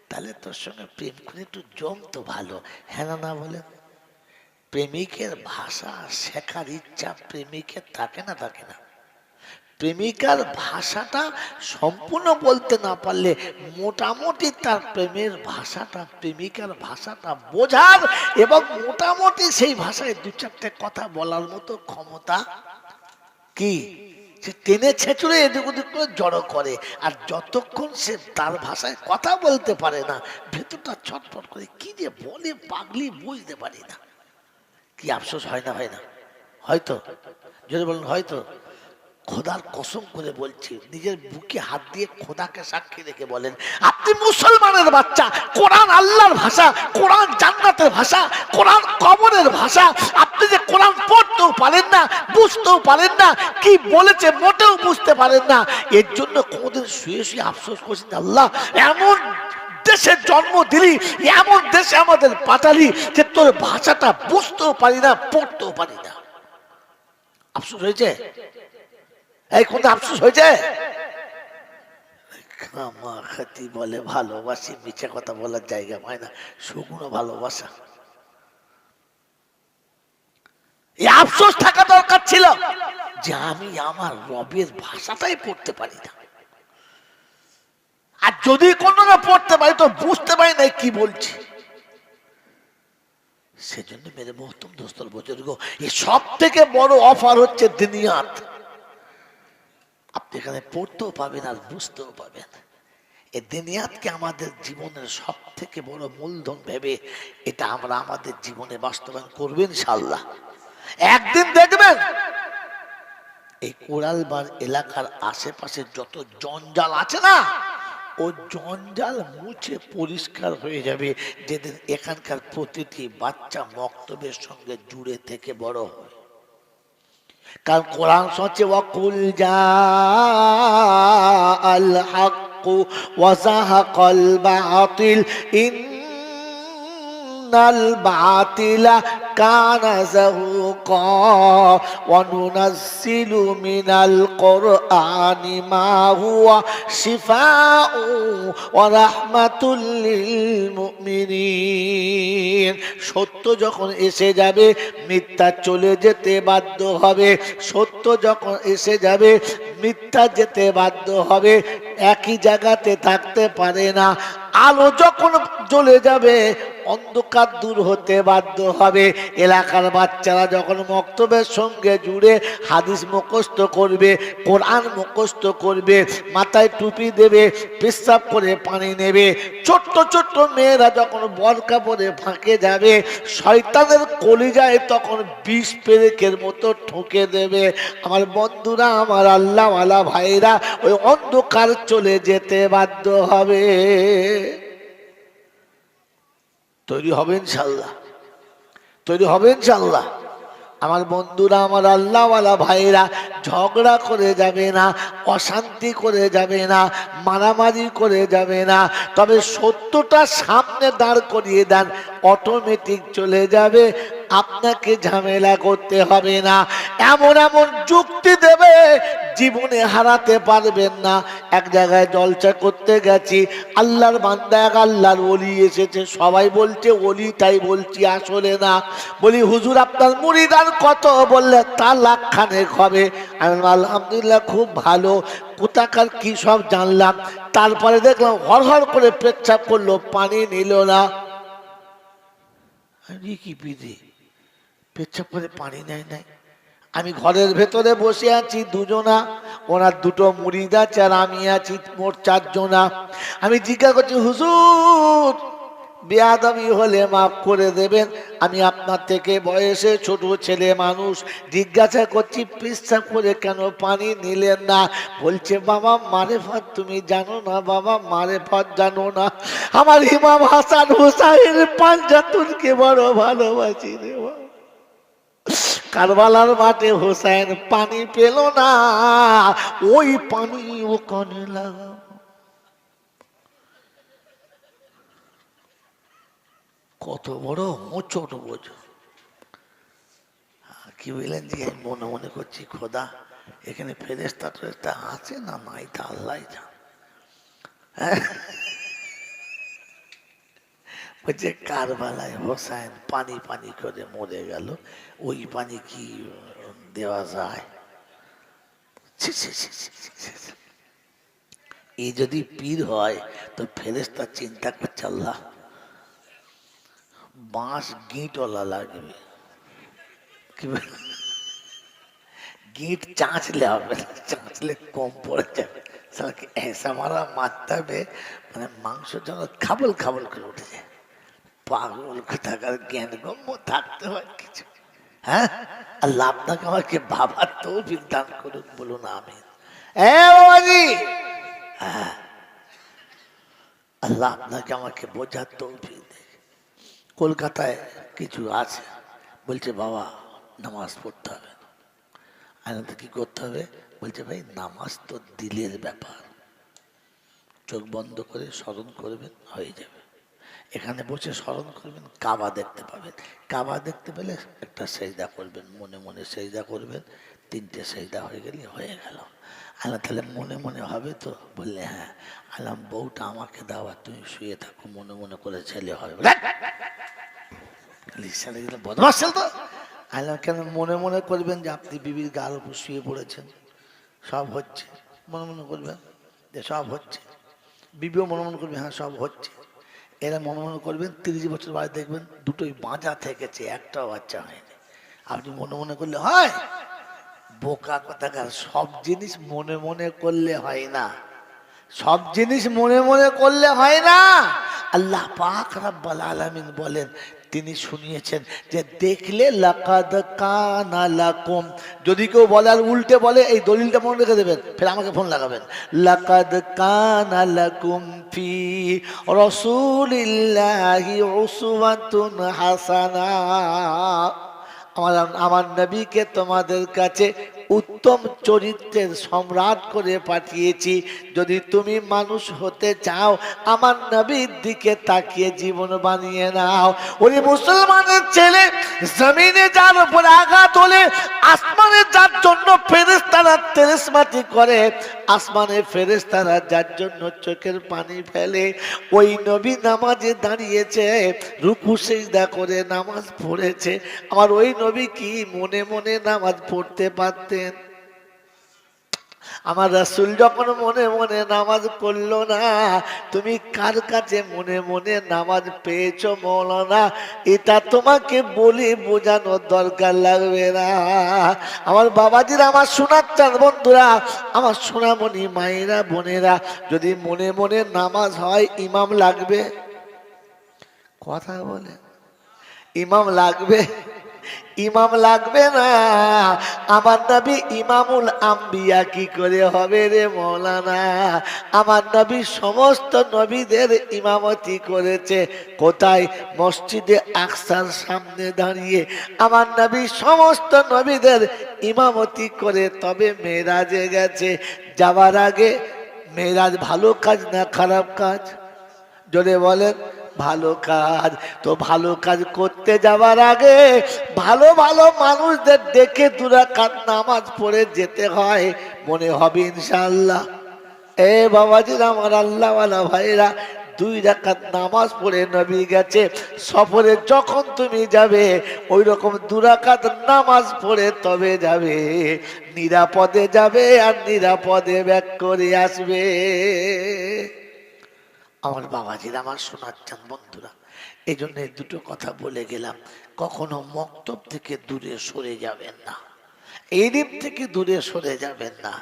Speaker 1: তাহলে তোর সঙ্গে প্রেম করে একটু জমতো ভালো। হ্যাঁ না বলে, প্রেমিকের ভাষা শেখার ইচ্ছা প্রেমিকের থাকে না, থাকে না। প্রেমিকার ভাষাটা সম্পূর্ণ বলতে না পারলে মোটামুটি তার প্রেমের ভাষাটা, প্রেমিকার ভাষাটা বোঝার এবং মোটামুটি সেই ভাষায় দু চারটে কথা বলার মতো ক্ষমতা কি সে টেনে ছেঁচড়ে এদিক ওদিক করে জড়ো করে। আর যতক্ষণ সে তার ভাষায় কথা বলতে পারে না, ভেতরটা ছটফট করে কি যে বলে পাগলি বুঝতে পারি না। কি আফসোস হয় না, হয় না? হয়তো যদি বলেন হয়তো। খোদার কসম করে বলছি, নিজের বুকে হাত দিয়ে খোদাকে সাক্ষী রেখে বলেন, আপনি মুসলমানের বাচ্চা, কোরআন আল্লাহর ভাষা, কোরআন জান্নাতের ভাষা, কোরআন কবরের ভাষা। আপনি যে কোরআন পড়তেও পারেন না, বুঝতেও পারেন না, কি বলেছে মোটেও বুঝতে পারেন না, এর জন্য কোনদিন শুয়ে শুয়ে আফসোস করছেন, আল্লাহ এমন দেশে জন্ম দিলি, এমন দেশে আমাদের পাঠালি যে তোর ভাষাটা বুঝতেও পারি না, পড়তেও পারি না। আফসোস হয়েছে? এই কোন আফসোস হয়েছে? খামাখাতি বলে ভালোবাসি, মিছে কথা বলার জায়গা পায় না, শুকনো ভালোবাসা। এই আফসোস থাকা দরকার ছিল যে আমি আমার রবের ভাষাটাই পড়তে পারি না। আর যদি কোনো না পড়তে পারি তো বুঝতে পারি না কি বলছি। সেজন্য মেরে মহতম দোস্তর বুজুর্গ, এই সব থেকে বড় অফার হচ্ছে দুনিয়াত। আপনি এখানে পড়তেও পাবেন আর বুঝতেও পাবেন। এই দুনিয়াতকে আমাদের জীবনের সব থেকে বড় মূলধন ভেবে এটা আমরা আমাদের জীবনে বাস্তবায়ন করবেন ইনশাআল্লাহ। একদিন দেখবেন এই কোরালবাগ এলাকার আশেপাশে যত জঞ্জাল আছে না, ও জঞ্জাল মুছে পরিষ্কার হয়ে যাবে যেদিন এখানকার প্রতিটি বাচ্চা মক্তবের সঙ্গে জুড়ে থেকে বড় হয়। কারণ কোরআন হচ্ছে ওয়াকুল জাআল হাক্কু ওয়া যাহাকাল বাতিল ইন্নাল বাতিলা কানা যাহুকা ওয়া নুনাজ্জিলু মিনাল কুরআনি মা হুয়া শিফাউ ওয়া রাহমাতুল লিল মুমিনিন। সত্য যখন এসে যাবে মিথ্যা চলে যেতে বাধ্য হবে, সত্য যখন এসে যাবে মিথ্যা যেতে বাধ্য হবে, একই জায়গাতে থাকতে পারে না। আলো যখন জ্বলে যাবে অন্ধকার দূর হতে বাধ্য হবে। এলাকার বাচ্চারা যখন মক্তবের সঙ্গে জুড়ে হাদিস মুখস্থ করবে, কোরআন মুখস্থ করবে, মাথায় টুপি দেবে, পেশাব করে পানি নেবে, ছোট্ট ছোট্ট মেয়েরা যখন বরকা পরে ফাঁকে যাবে, শয়তানের কলিজায় তখন বিষ পেরেকের মতো ঠুকে দেবে। আমার বন্ধুরা, আমার আল্লাহওয়ালা ভাইরা, ওই অন্ধকার চলে যেতে বাধ্য হবে। তৈরি হবে ইনশাল্লাহ, তৈরি হবে ইনশাল্লাহ। আমার বন্ধুরা, আমার আল্লাহওয়ালা ভাইরা, ঝগড়া করে যাবে না, অশান্তি করে যাবে না, মারামারি করে যাবে না, তবে সত্যটা সামনে দাঁড় করিয়ে দেন, অটোমেটিক চলে যাবে, আপনাকে ঝামেলা করতে হবে না। এমন এমন যুক্তি দেবে জীবনে হারাতে পারবেন না। এক জায়গায় জলসা করতে গেছি, আল্লাহর বান্দা এক আল্লাহর ওলি এসেছে, সবাই বলছে ওলি, তাই বলছি আসলে না। বলি হুজুর আপনার মুরিদান কত? বললে তা লাখখানেক হবে। আমি আলহামদুলিল্লাহ খুব ভালো, কোথাকার কি সব জানলাম। তারপরে দেখলাম হড়হড় করে পেচ্ছাপ করলো, পানি নিল না। কি বিধি, পেচ্ছাপ করে পানি নেয় নাই। আমি ঘরের ভেতরে বসে আছি দুজনা, ওনার দুটো মুরিদ আছে আর আমি আছি মোট চারজনা। আমি জিজ্ঞাসা করছি, হুজুর বেয়াদবি হলে মাফ করে দেবেন, আমি আপনার থেকে বয়সে ছোট ছেলে মানুষ। জিজ্ঞাসা করছি পেশাব করে কেন পানি নিলেন না? বলছে বাবা মারেফত তুমি জানো না, বাবা মারেফত জানো না। আমার ইমাম হাসান হুসাইন পাঞ্জাতুনকে বড় ভালোবাসি রে বাবা। কারবালার মাঠে হুসাইন পানি পেল না, ওই পানি ওখানে লাগা। কত বড় মোচট বোঝো। কি বললেন যে আমি মনে মনে করছি খোদা এখানে ফেরেশতা টেরেশতা আছে না নাই তা আল্লাহ জানে। বলছে কারবালায় হোসাইন পানি পানি করে মরে গেল, ওই পানি কি দেওয়া যায়? ছি, ছি, ছি, ছি, ছি, ছি, ছি। এই যদি পীর হয় তো ফেরেশতা চিন্তা করছে আল্লাহ বাঁশ গিঁটওয়ালা লাগবে। কি গিঁট চাঁচলে হবে না, চাঁচলে কম পড়ে যাবে। সালাকে ऐसा মারা মারতে হবে মানে মাংস যেন খাবল খাবল করে উঠে যায়। পাগল কোথাকার জ্ঞান গম্য থাকতে হয় কিছু। হ্যাঁ, আল্লাহ আপনাকে আমাকে ভাবার তৌফিক দান করুন, বলুন আমিন। বাবাজি, হ্যাঁ, আল্লাহ আপনাকে আমাকে বোঝার তৌফিক দেয়। কলকাতায় কিছু আছে, বলছে বাবা নামাজ পড়তে হবে। আইনাতে কি করতে হবে? বলছে ভাই নামাজ তো দিলের ব্যাপার, চোখ বন্ধ করে স্মরণ করবেন হয়ে যাবে। এখানে বসে স্মরণ করবেন, কাবা দেখতে পাবেন, কাবা দেখতে পেলে একটা সেজদা করবেন, মনে মনে সেজদা করবেন, 3টে সেজদা হয়ে গেলে হয়ে গেল। আল্লাহ তাহলে মনে মনে হবে তো? বললে হ্যাঁ। আল্লাহ বউটা আমাকে দাও আর তুমি শুয়ে থাকো, মনে মনে করে ছেলে হবে। বদমাস ছেলে তো। আল্লাহ কেন মনে মনে করবেন যে আপনি বিবির গার উপর শুয়ে পড়েছেন, সব হচ্ছে, মনে মনে করবেন যে সব হচ্ছে। বিবিও মনে মনে করবে হ্যাঁ সব হচ্ছে। এরা মনে মনে করবেন 30 বছর বাড়ি দেখবেন দুটোই বাঁচা থেকেছে, একটাও বাচ্চা হয়নি। আপনি মনে মনে করলে হয়? বোকা কথাকার, সব জিনিস মনে মনে করলে হয় না, সব জিনিস মনে মনে করলে হয় না। আল্লাহ পাক রব্বুল আলামিন বলেন, তিনি শুনিয়েছেন যে দেখলে লাকাদ কানা লাকুম। যদি কেউ বলে আর উল্টে বলে, এই দলিলটা মনে রেখে দেবেন, ফের আমাকে ফোন লাগাবেন। লাকাদ কানা লাকুম ফি রাসূলিল্লাহি উসওয়াতুন হাসানা। আমার নবীকে তোমাদের কাছে উত্তম চরিত্রের সম্রাট করে পাঠিয়েছি। যদি তুমি মানুষ হতে চাও আমার নবীর দিকে তাকিয়ে জীবন বানিয়ে নাও। ওই মুসলমানের ছেলে জমিনে যার উপর আঘাত হলে আসমানে যার জন্য ফেরেশতারা তেরেসমাতি করে, আসমানে ফেরেশতারা যার জন্য চোখের পানি ফেলে, ওই নবী নামাজে দাঁড়িয়েছে, রুকু সিজদা করে নামাজ পড়েছে। আমার ওই নবী কি মনে মনে নামাজ পড়তে পারতেন? আমার রাসূল যখন মনে মনে নামাজ পড়লো না, তুমি কার কাছে মনে মনে নামাজ পেয়েছো মৌলানা? এটা তোমাকে বলে বোঝানোর দরকার লাগবে না। আমার বাবাজিরা, আমার শোনাচ্ছেন বন্ধুরা, আমার সোনামণি মায়েরা বোনেরা, যদি মনে মনে নামাজ হয় ইমাম লাগবে? কথা বলে ইমাম লাগবে? ইমাম লাগবে না। আমার নবী ইমামুল আম্বিয়া কি করে হবে রে মৌলানা? আমার নবী সমস্ত নবীদের ইমামতি করেছে। কোথায়? মসজিদে আকসার সামনে দাঁড়িয়ে আমার নবী সমস্ত নবীদের ইমামতি করে তবে মেরাজে গেছে। যাওয়ার আগে মেরাজ ভালো কাজ না খারাপ কাজ? জোরে বলেন। ভালো কাজ। তো ভালো কাজ করতে যাওয়ার আগে ভালো ভালো মানুষদের দেখে 2 রাকাত নামাজ পড়ে যেতে হয়, মনে হবে ইনশাআল্লাহ। এ বাবাজিরা, আমার আল্লাহওয়ালা ভাইরা, 2 রাকাত নামাজ পড়ে নবী গেছে। সফরে যখন তুমি যাবে ওই রকম 2 রাকাত নামাজ পড়ে তবে যাবে, নিরাপদে যাবে আর নিরাপদে ব্যাক করে আসবে। আমার বাবাজিরা, আমার শোনাচ্ছেন বন্ধুরা, এই জন্য 2টো কথা বলে গেলাম। কখনো মক্তব থেকে দূরে সরে যাবেন না। এই দিক থেকে দূরে সরে যাবেন না।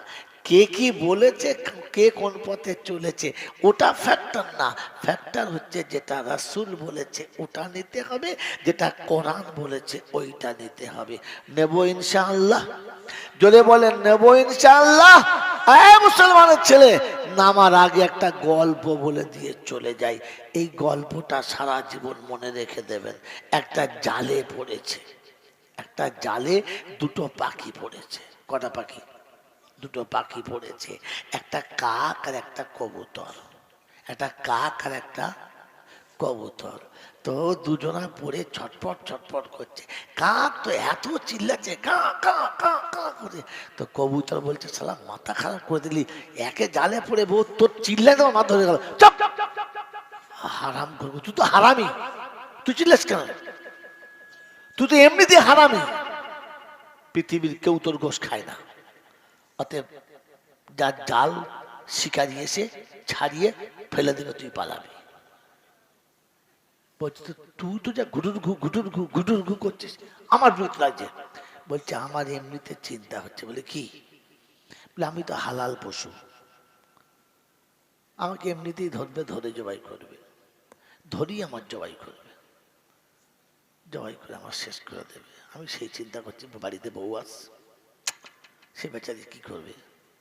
Speaker 1: কে কি বলেছে, কে কোন পথে চলেছে ওটা ফ্যাক্টর না, ফ্যাক্টর হচ্ছে যেটা রাসূল বলেছে ওটা নিতে হবে, যেটা কোরআন বলেছে ওইটা নিতে হবে। নেব ইনশাআল্লাহ, যদি বলেন নেব ইনশাআল্লাহ। মুসলমানের ছেলে, নামার আগে একটা গল্প বলে দিয়ে চলে যাই, এই গল্পটা সারা জীবন মনে রেখে দেবেন। একটা জালে পড়েছে, একটা জালে দুটো পাখি পড়েছে। কটা পাখি? দুটো পাখি পড়েছে, একটা কাক আর একটা কবুতর। একটা কাক আর একটা কবুতর। তো দুজনা পড়ে ছটপট ছটপট করছে। কাক তো এত চিল্লাচ্ছে কা কা কা কা করে, তো কবুতর বলছে শালা মাথা খারাপ করে দিলি, একে জালে পড়ে বউ তোর চিল্লাই দেওয়া মাথা ধরে গেল। চপ, হারাম করবো, তুই তো হারামি, তুই চিল্লাস কেন? তুই তো এমনিতে হারামি, পৃথিবীর কেউ তোর গোশ খায় না। অতএব যার জাল শিকারি এসে ছাড়িয়ে ফেলে দেবে, তুই পালাবি। বলছে তুই তো যা ঘুটুর ঘু ঘুটুর ঘু ঘুটুর ঘু করছিস, আমার বিরক্ত লাগছে। বলছে আমার এমনিতে চিন্তা হচ্ছে। বলে কি? বলে আমি তো হালাল পশু, আমাকে এমনিতেই ধরবে, ধরে জবাই করবে, ধরি আমার জবাই করবে, জবাই করে আমার শেষ করে দেবে। আমি সেই চিন্তা করছি, বাড়িতে বউ আস, সে বেচারি কি করবে,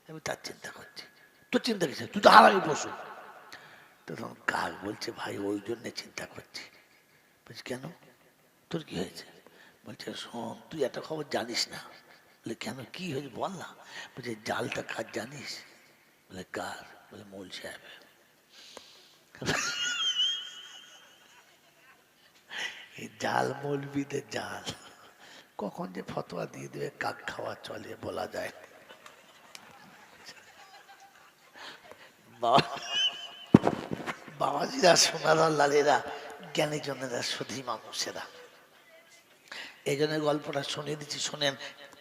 Speaker 1: আমি তার চিন্তা করছি। তোর চিন্তা কিসে? তুই তো হারামি পশু। তখন কাক বলছে ভাই ওই জন্যে চিন্তা করছি। বলছি কেন, তোর কি হয়েছে? বলছে শোন, তুই একটা খবর জানিস না। বলে কেন, কি হয়েছে বল না। বলছে জালটা কার জানিস? বলে কার? বলে মৌল সাহেব। এই জাল মৌলবিদের জাল, কখন যে ফতোয়া দিয়ে দেবে কাক খাওয়া চলে বলা যায়। বাবাজিরা, সোনারা, লালেরা, জ্ঞানীজনেরা, সুধী মানুষেরা, এই জন্য গল্পটা শুনিয়ে দিচ্ছি, শোনেন।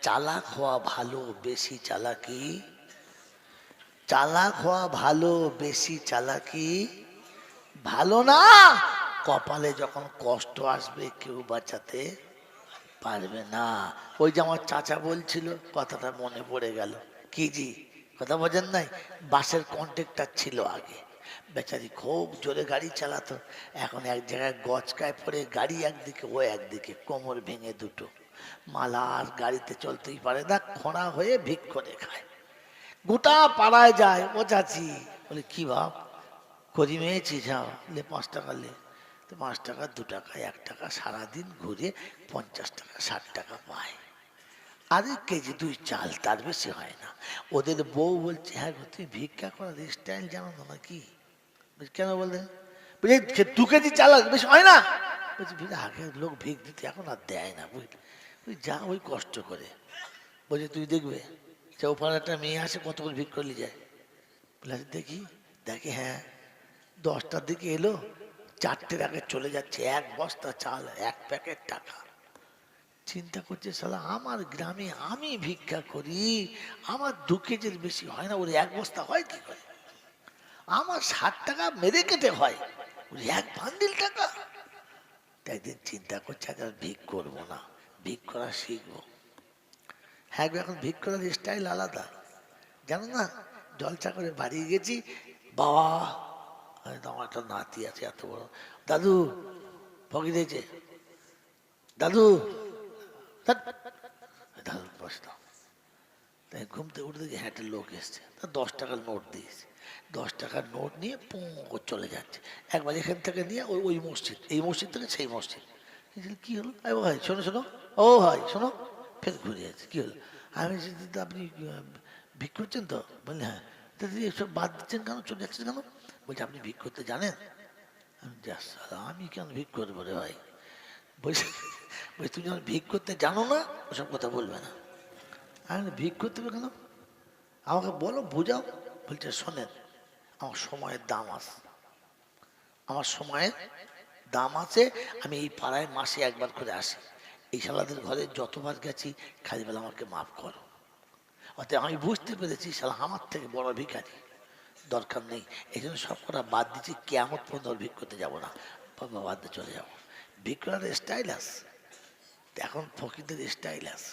Speaker 1: চালাক হওয়া ভালো, বেশি চালাকি, চালাক হওয়া ভালো, বেশি চালাকি ভালো না। কপালে যখন কষ্ট আসবে কেউ বাঁচাতে পারবে না। ওই যে আমার চাচা বলছিল, কথাটা মনে পড়ে গেল। কি জি কথা বোঝেন নাই? বাসের কন্ট্রাক্টর ছিল আগে, বেচারি খুব জোরে গাড়ি চালাতো। এখন এক জায়গায় গচকায় পড়ে গাড়ি একদিকে, ও একদিকে, কোমর ভেঙে দুটো, মালা আর গাড়িতে চলতেই পারে না, খোঁড়া হয়ে ভিক করে খায়। গোটা পাড়ায় যায়, ও চাচি। বলে কি ভাব করি মেয়েছি, যাও লে 5 টাকা লে। তো 5 টাকা, 2 টাকা, 1 টাকা, সারাদিন ঘুরে 50 টাকা 60 টাকা পায়। আর কেজি 2 চাল, তার বেশি হয় না। ওদের বউ বলছে হ্যাঁ গো, তুমি ভিক্ষা করার স্টাইল জানো না নাকি? কেন বললেন? বলছি 2 কেজি চাল বেশি হয় না। বলছি আগে লোক ভিক দিতে, এখন আর দেয় না, বুঝলি? ওই যা ওই কষ্ট করে। বলছে তুই দেখবে, চৌপাড়ার একটা মেয়ে আসে, কত করে ভিক করলি যায়। বলে দেখি, দেখে হ্যাঁ 10টার দিকে এলো, 4টের আগে চলে যাচ্ছে, 1 বস্তা চাল, 1 প্যাকেট টাকা। চিন্তা করছে শালা আমার গ্রামে আমি ভিক্ষা করি, আমার 2 কেজির বেশি হয় না, ওর 1 বস্তা হয় কি করে? আমার 60 টাকা মেরে কেটে হয়, ওর 1 বান্ডিল টাকা। একদিন চিন্তা করছে আজ আর ভিক করবো না, ভিক করা শিখবো। হ্যাঁ এখন ভিক করার স্টাইল আলাদা, জানো না? জলসা করে বাড়ি গেছি, বাবা আমার একটা নাতি আছে এত বড়, দাদু ফকির হয়েছে, দাদু দাদু বসতাম। তাই ঘুম থেকে উঠে দেখি হ্যাঁ একটা লোক এসছে, তা 10 টাকার নোট দিয়েছে। 10 টাকার নোট নিয়ে পো চলে যাচ্ছে। একবার এখান থেকে নিয়ে ওই ওই মসজিদ, এই মসজিদ থেকে সেই মসজিদ। কি হলো? ও ভাই শোনো শোনো, ও ভাই শোনো, ফের ঘুরে যাচ্ছে। কি হলো? আমি আপনি ভিক করছেন তো? বললি হ্যাঁ। দিদি এসব বাদ দিচ্ছেন কেন, চলে যাচ্ছেন কেন? বলছে আপনি ভিক করতে জানেন? আমি কেন ভিক করবো রে ভাই? বলছে তুমি যখন ভিক করতে জানো না, ওসব কথা বলবে না। আমি ভিক করতে হবে কেন, আমাকে বলো, বোঝাও। বলছে শোনেন, আমার সময়ের দাম আছে, আমার সময়ের দাম আছে। আমি এই পাড়ায় মাসে একবার করে আসি, এই শালাদের ঘরে যতবার গেছি খালি বেলা আমাকে মাফ করো। অতএব আমি বুঝতে পেরেছি শালা আমার থেকে বড় ভিখারি দরকার নেই, এই জন্য সব কটা বাদ দিচ্ছি। কেমন পর্যন্ত ভিক করতে যাবো না, বাবা বাদ দিয়ে চলে যাবো। ভিক করার স্টাইল আছে, এখন ফকিরদের স্টাইল আছে।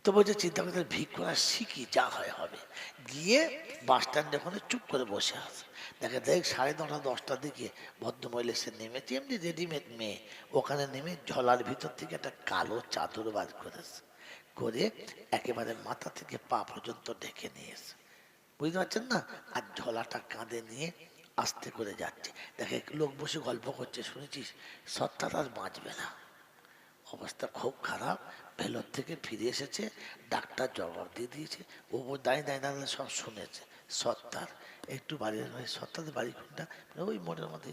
Speaker 1: তো বলছে চিন্তা করতে ভিক করা শিখি, যা হয় হবে। গিয়ে বাস স্ট্যান্ডে ওখানে চুপ করে বসে আছে। দেখ 9:30 10টার দিকে ভদ্রমহিলা সে নেমেছে, এমনি রেডিমেড মেয়ে, ওখানে নেমে ঝোলার ভিতর থেকে একটা কালো চাদর বার করেছে, করে একেবারে মাথা থেকে পা পর্যন্ত ঢেকে নিয়েছে, বুঝতে পারছেন না? আর ঝোলাটা কাঁধে নিয়ে আস্তে করে যাচ্ছে। দেখে লোক বসে গল্প করছে, শুনেছিস সত্তার আর বাঁচবে না, অবস্থা খুব খারাপ, ভেলোর থেকে ফিরে এসেছে, ডাক্তার জবাব দিয়ে দিয়েছে। ও দাঁড়িয়ে সব শুনেছে। সত্তার একটু বাড়ির সত্তাদের বাড়ি কোনটা, ওই মোড়ের মধ্যে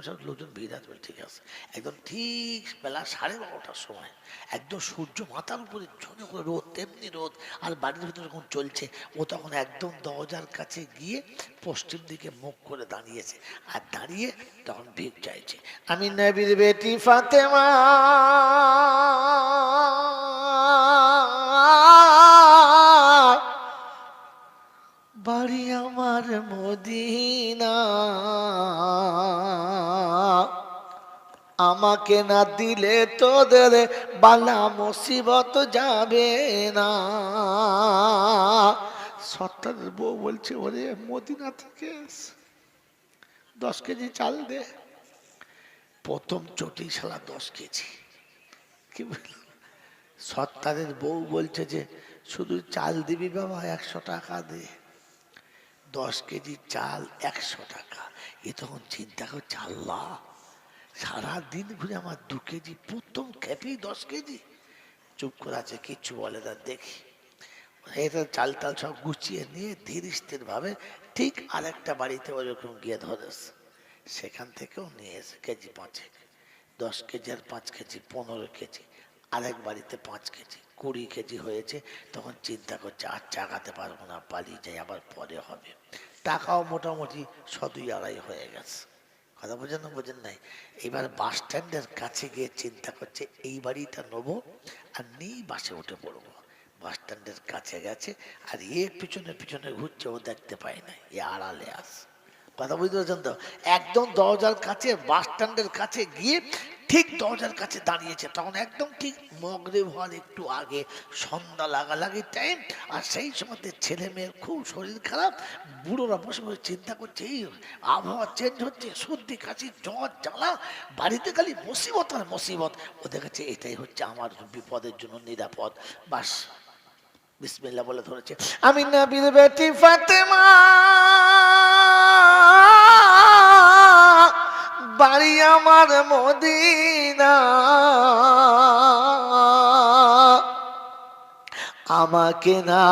Speaker 1: সব লোকজন ভিড় আসবে, ঠিক আছে। একদম ঠিক বেলা 12:30টার সময় একদম সূর্য মাথার উপরে ঝনে করে রোদ, তেমনি রোদ, আর বাড়ির ভিতরে যখন চলছে, ও তখন একদম দরজার কাছে গিয়ে পশ্চিম দিকে মুখ করে দাঁড়িয়েছে, আর দাঁড়িয়ে তখন ভিক চাইছে। আমি নবীর বেটি ফাতেমা, বাড়ি আমার মদিনা, আমাকে না দিলে তোদের বালা মুসিবত যাবে না। সত্তারের বউ বলছে, ওরে মদিনা থেকে 10 কেজি চাল দে। প্রথম চটি শালা 10 কেজি, কি বলল? সত্তারের বউ বলছে যে শুধু চাল দিবি বাবা, 100 টাকা দে। 10 কেজি চাল 100 টাকা। এ তখন চিন্তা করছে, আল্লাহ সারাদিন ঘুরে আমার 2 কেজি, প্রথম খেপেই 10 কেজি। চুপ করে আছে, কিচ্ছু বলে না। দেখি এটা চাল টাল সব গুছিয়ে নিয়ে ধীর স্থির ভাবে ঠিক আরেকটা বাড়িতে ওরকম গিয়ে ধরেছে, সেখান থেকেও নিয়ে এসে কেজি 5, 10 কেজি আর 5 কেজি 15 কেজি, আরেক বাড়িতে 5 কেজি 20 কেজি হয়েছে। তখন চিন্তা করছে, আর চাকাতে পারবো না, পালিয়ে যাই, আবার পরে হবে। টাকাও মোটামুটি 100-250 হয়ে গেছে। কথা বোঝেন না, বোঝেন নাই? এবার বাস স্ট্যান্ডের কাছে গিয়ে চিন্তা করছে, এই বাড়িটা নেবো আর নিয়ে বাসে উঠে পড়বো। বাস স্ট্যান্ডের কাছে গেছে, আর পিছনে পিছনে ঘুরছে, ও দেখতে পায় না, আড়ালে আছে। কথা বুঝতে পারছেন তো? একদম দরজার কাছে, বাস স্ট্যান্ডের কাছে গিয়ে ঠিক দরজার কাছে দাঁড়িয়েছে, তখন একদম ঠিক মগরিব হওয়ার একটু আগে, সন্ধ্যা লাগালাগি টাইম। আর সেই সময়তে ছেলে মেয়ের খুব শরীর খারাপ, বুড়োরা বসে বসে চিন্তা করছে, এই আবহাওয়া চেঞ্জ হচ্ছে, সর্দি কাশি জ্বর জ্বালা, বাড়িতে খালি মুসিবত আর মুসিবত। ওদের কাছে এটাই হচ্ছে আমার বিপদের জন্য নিরাপদ। বাস বিসমিল্লাহ বলে ধরেছে, আমি নবীর বেটি ফাতেমা, বাড়ি আমার মদিনা, আমাকে না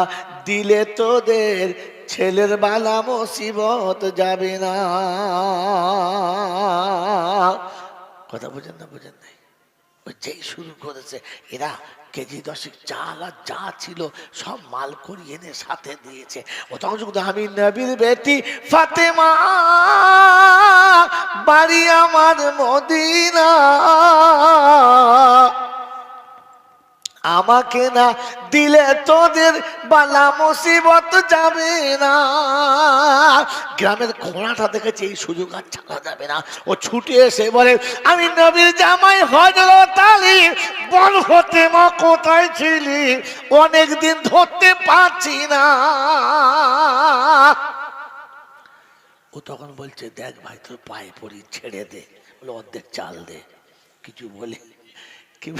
Speaker 1: দিলে তোদের ছেলের বালা মুসিবত যাবে না। কথা বোঝেন না, বোঝেন নাই? যেই শুরু করেছে, এরা কেজি 10 চাল আর যা ছিল সব মাল করি এনে সাথে দিয়েছে। ও তখন শুধু, আমি নবীর বেটি ফাতেমা, বাড়ি আমার মদিনা, আমাকে না দিলে তোদের বালা মুসিবত যাবে না। গ্রামের ঘোড়াটা দেখেছে এই সুযোগ আর ছাড়া যাবে না। ও ছুটে এসে বলে, আমি নবীর জামাই হযরত আলী, বল ফাতেমা কোথায় ছিলি, অনেকদিন ধরতে পারছি না। ও তখন বলছে, দেখ ভাই তোর পায়ে পড়ি, ছেড়ে দে, বলে অর্ধেক চাল দে। কিছু বলে কি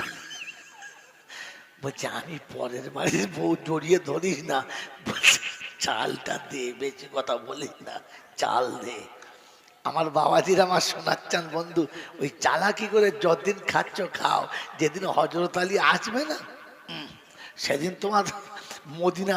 Speaker 1: বলছে, আমি পরের বাড়ির বউ, জড়িয়ে ধরিস না, বলছে চালটা দে, বেশি কথা বলিস না, চাল দে। আমার বাবাজির, আমার শোনাচ্ছেন বন্ধু, ওই চালাকি করে যতদিন খাচ্ছ খাও, যেদিন হযরত আলী আসবে না, সেদিন তোমার মদিনা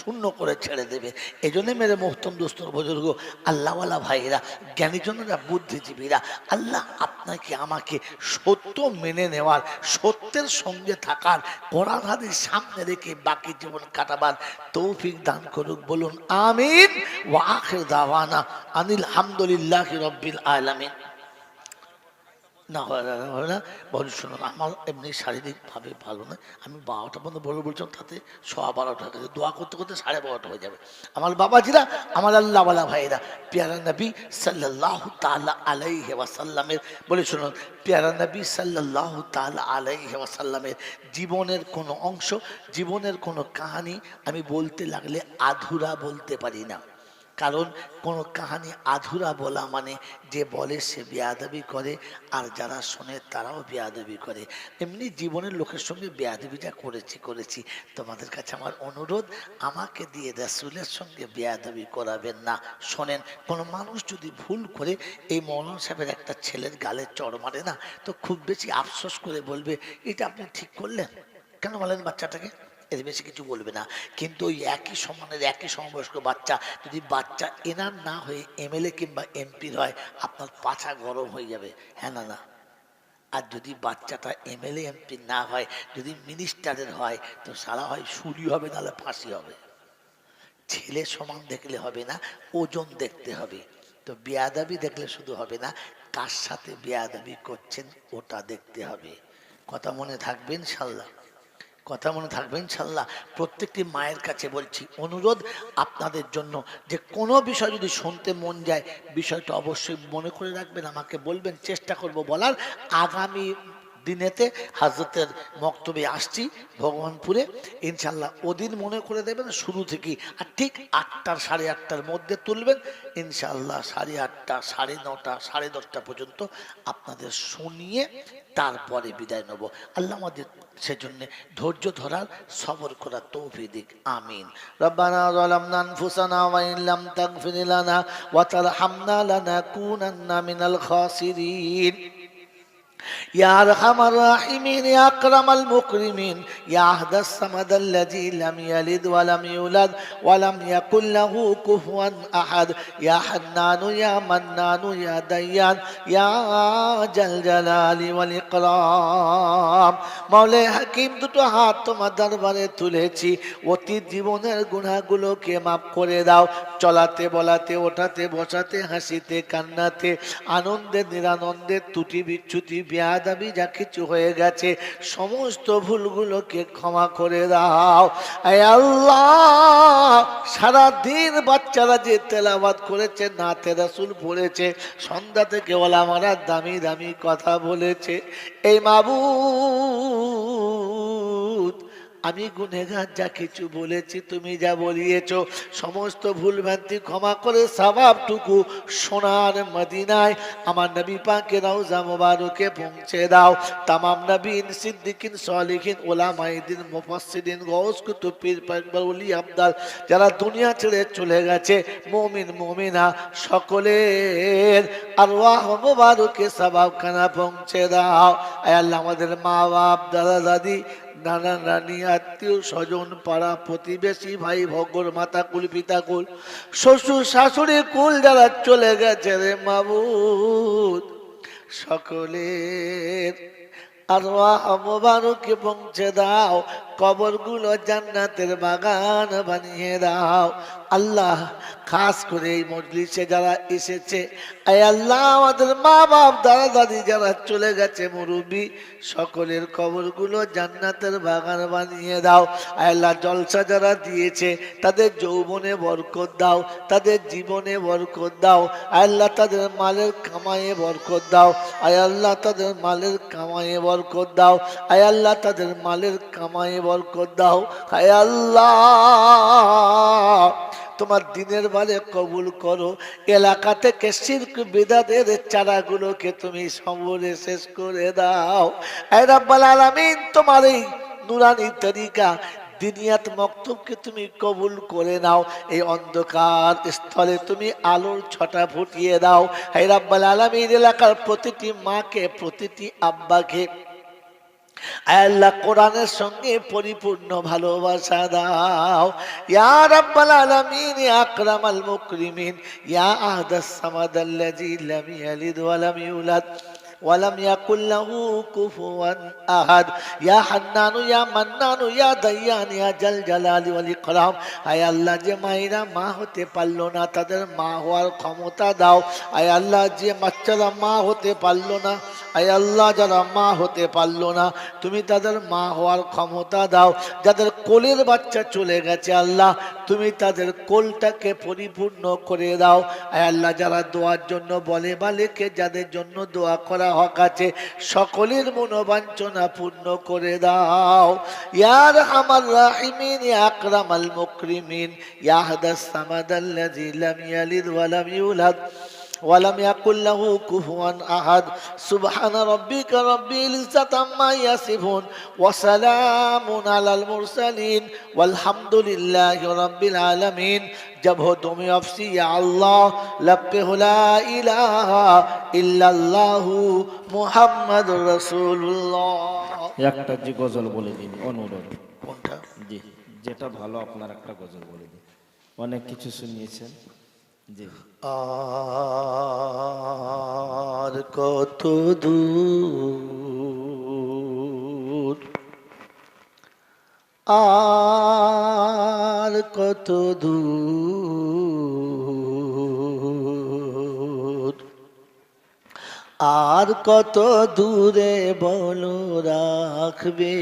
Speaker 1: শূন্য করে ছেড়ে দেবে। এই জন্য মেরে মোহতম দোস্তর বুজুর্গ, আল্লাহওয়ালা ভাইরা, জ্ঞানীজনরা, বুদ্ধিজীবীরা, আল্লাহ আপনাকে আমাকে সত্য মেনে নেওয়ার, সত্যের সঙ্গে থাকার, কোরআন হাদিস সামনে রেখে বাকি জীবন কাটাবার তৌফিক দান করুক। বলুন আমিন। ওয়া আখির দাওয়ানা আনিল হামদুলিল্লাহি রাব্বিল আলামিন। না হয় না। বলি শুনুন, আমার এমনি শারীরিকভাবে ভালো নয়, আমি 12টা পর্যন্ত বলে বলছিলাম, তাতে 12:15 হয়ে গেছে, দোয়া করতে করতে 12:30 হয়ে যাবে। আমার বাবাজিরা, আমার আল্লাহওয়ালা ভাইয়েরা, পেয়ারা নবী সাল্লাল্লাহু তাআলা আলাইহি ওয়াসাল্লামের, বলে শুনুন, পেয়ারা নবী সাল্লাল্লাহু তাআলা আলাইহি ওয়াসাল্লামের জীবনের কোনো অংশ, জীবনের কোনো কাহিনী আমি বলতে লাগলে আধুরা বলতে পারি না। কারণ কোনো কাহিনী আধুরা বলা মানে যে বলে সে বেয়াদবি করে, আর যারা শোনে তারাও বেয়াদবি করে। এমনি জীবনের লোকের সঙ্গে বেয়াদবি যা করেছি, তোমাদের কাছে আমার অনুরোধ, আমাকে দিয়ে রাসূলের সঙ্গে বেয়াদবি করাবেন না। শোনেন, কোনো মানুষ যদি ভুল করে, এই মৌলানা সাহেবের একটা ছেলের গালে চড় মারে না, তো খুব বেশি আফসোস করে বলবে, এটা আপনি ঠিক করলেন কেন, বলেন বাচ্চাটাকে, এর বেশি কিছু বলবে না। কিন্তু ওই একই সমানের একই সমবয়স্ক বাচ্চা, যদি বাচ্চা এনার না হয়ে এমএলএ কিংবা এমপির হয়, আপনার পাছা গরম হয়ে যাবে, হ্যাঁ না না? আর যদি বাচ্চাটা এমএলএ এমপি না হয়, যদি মিনিস্টারের হয়, তো সারা হয় শুলি হবে, নাহলে ফাঁসি হবে। ছেলে সমান দেখলে হবে না, ওজন দেখতে হবে। তো বেয়াদবি দেখলে শুধু হবে না, কার সাথে বেয়াদবি করছেন ওটা দেখতে হবে। কথা মনে থাকবে ইনশাল্লাহ? কথা মনে থাকবে ইনশাল্লাহ? প্রত্যেকটি মায়ের কাছে বলছি, অনুরোধ আপনাদের জন্য, যে কোনো বিষয় যদি শুনতে মন যায়, বিষয়টা অবশ্যই মনে করে রাখবেন, আমাকে বলবেন, চেষ্টা করব বলার। আগামী দিনেতে হাজরতের মক্তবে আসছি ভগবানপুরে, ইনশাল্লাহ ওদিন মনে করে দেবেন শুরু থেকেই, আর ঠিক 8টা 8:30-র মধ্যে তুলবেন ইনশাল্লাহ। 8:30, 9:30, 10:30 পর্যন্ত আপনাদের শুনিয়ে তারপরে বিদায় নেব। আল্লাহ আমাদের সেজন্য ধৈর্য ধরার, সবর করার তৌফিক দিক, আমিন। রব্বানা যালামনা আনফুসানা ওয়া ইন লাম তাগফির লানা ওয়া তারহামনা লানাকুনান্না মিনাল খাসিরিন। يا أرحم الراحمين يا أكرم المكرمين يا أحد الصمد الذي لم يلد ولم يولد ولم يكن له كفوا أحد يا حنان يا منان يا ديان يا ذا الجلال والإكرام। মাওলাই হাকিম, দুটো হাত তোমার দরবারে তুলেছি, অতীত জীবনের গুনাহগুলোকে মাফ করে দাও। চলাতে বলাতে, ওঠাতে বসাতে, হাসিতে কান্নাতে, আনন্দে নিরানন্দে, ত্রুটি বিচ্যুতি বেয়াদবি যা কিছু হয়ে গেছে, সমস্ত ভুলগুলোকে ক্ষমা করে দাও। আয় আল্লাহ, সারাদিন বাচ্চারা যে তেলাওয়াত করেছে, নাতে রাসূল পড়েছে, সন্ধ্যা থেকে ওলামারা দামি দামি কথা বলেছে, এই মাবুদ, আমি গুনেগার, যা কিছু বলেছি, তুমি যা বলিয়েছ, সমস্ত ভুল ভ্রান্তি ক্ষমা করে সওয়াবটুকু সোনার মদিনায় আমার নবী পাকের রওজা মোবারকে পৌঁছে দাও। তামাম নবীন, সিদ্দিকিন, সালিহিন, উলামায়ে দ্বীন, মুফাসসিরিন, গাউস, কুতুব, পীর, পয়গম্বর, ওলি, আবদাল, যারা দুনিয়া ছেড়ে চলে গেছে, মুমিন মুমিনা সকলের আরওয়াহ মোবারকে সওয়াবখানা পৌঁছে দাও। আয় আল্লাহ, আমাদের মা বাপ, দাদা দাদি, নানা নানি, আত্মীয় স্বজন, পাড়া প্রতিবেশী, ভাই ভগর, মাতা কুল, পিতা কুল, শ্বশুর শাশুড়ি কুল, যারা চলে গেছে রে মাবুদ, সকলের আরওয়াহ মোবারকে পৌঁছে দাও, কবরগুলো জান্নাতের বাগান বানিয়ে দাও। আল্লাহ, খাস করে এই মজলিসে যারা এসেছে, আয় আল্লাহ, আমাদের মা বাপ, দাদা দাদি যারা চলে গেছে, মুরব্বী, সকলের কবরগুলো জান্নাতের বাগান বানিয়ে দাও। আয় আল্লাহ, জলসা যারা দিয়েছে, তাদের যৌবনে বরকত দাও, তাদের জীবনে বরকত দাও। আয় আল্লাহ, তাদের মালের কামায়ে বরকত দাও। আয় আল্লাহ, তাদের মালের কামায়ে বরকত দাও। আয় আল্লাহ, তাদের মালের কামায়ে বরকত দাও। আয় আল্লাহ, তোমার দিনের বারে কবুল করো। এলাকা থেকে শিরক বিদআতের চারাগুলোকে তুমি সমূলে শেষ করে দাও। আয় রাব্বুল আলামিন, তোমার এই নুরানি তরিকা দিনিয়াত মক্তবকে তুমি কবুল করে নাও। এই অন্ধকার স্থলে তুমি আলোর ছটা ফুটিয়ে দাও। হে রাব্বুল আলামিন, এলাকার প্রতিটি মাকে, প্রতিটি আব্বাকে আল্লাহ কোরআনের সঙ্গে পরিপূর্ণ ভালোবাসা দাও। ইয়া রাব্বাল আলামিন, ইয়া আকরামাল মুকরিমিন, ইয়া আহদাস সামাদাল্লাযী লাম ইয়ালিদ ওয়া লাম ইউলাদ ولم يكن له كفوا أحد يا حنان يا منان يا ديان يا جل جلال والإكرام আয় আল্লাহ যে মায়েরা মা হতে পারলো না তাদের মা হওয়ার ক্ষমতা দাও আয় আল্লাহ যে বাচ্চারা মা হতে পারলো না আয় আল্লাহ যারা মা হতে পারলো না তুমি তাদের মা হওয়ার ক্ষমতা দাও যাদের কোলের বাচ্চা চলে গেছে আল্লাহ তুমি তাদের কোলটাকে পরিপূর্ণ করে দাও আয় আল্লাহ যারা দোয়ার জন্য বলে বা লেখে যাদের জন্য দোয়া করা হক আছে সকলের মনোবাঞ্ছনা পূর্ণ করে দাও ইয়া আরহামার রাহিমিন ইয়া আকরামাল মুকরিমিন ইয়া হাদাস সামাদাল্লাযী লাম ইয়ালিদ ওয়া লাম ইউলাদ ولم يكن له كفوا أحد سبحان ربك رب العزة عما يصفون وسلام على المرسلين والحمد لله رب العالمين जब हो तुम अफसी या अल्लाह लब्बे ला इलाहा इल्लल्लाह मुहम्मद रसूलुल्लाह
Speaker 2: একটা জি গজল বলে দিন অনুরোধ
Speaker 1: কোনটা
Speaker 2: জি যেটা ভালো আপনার একটা গজল বলে দিন অনেক কিছু শুনিয়েছেন জি
Speaker 1: আর কত দূর আর কত দূর আর কত দূরে বলো রাখবে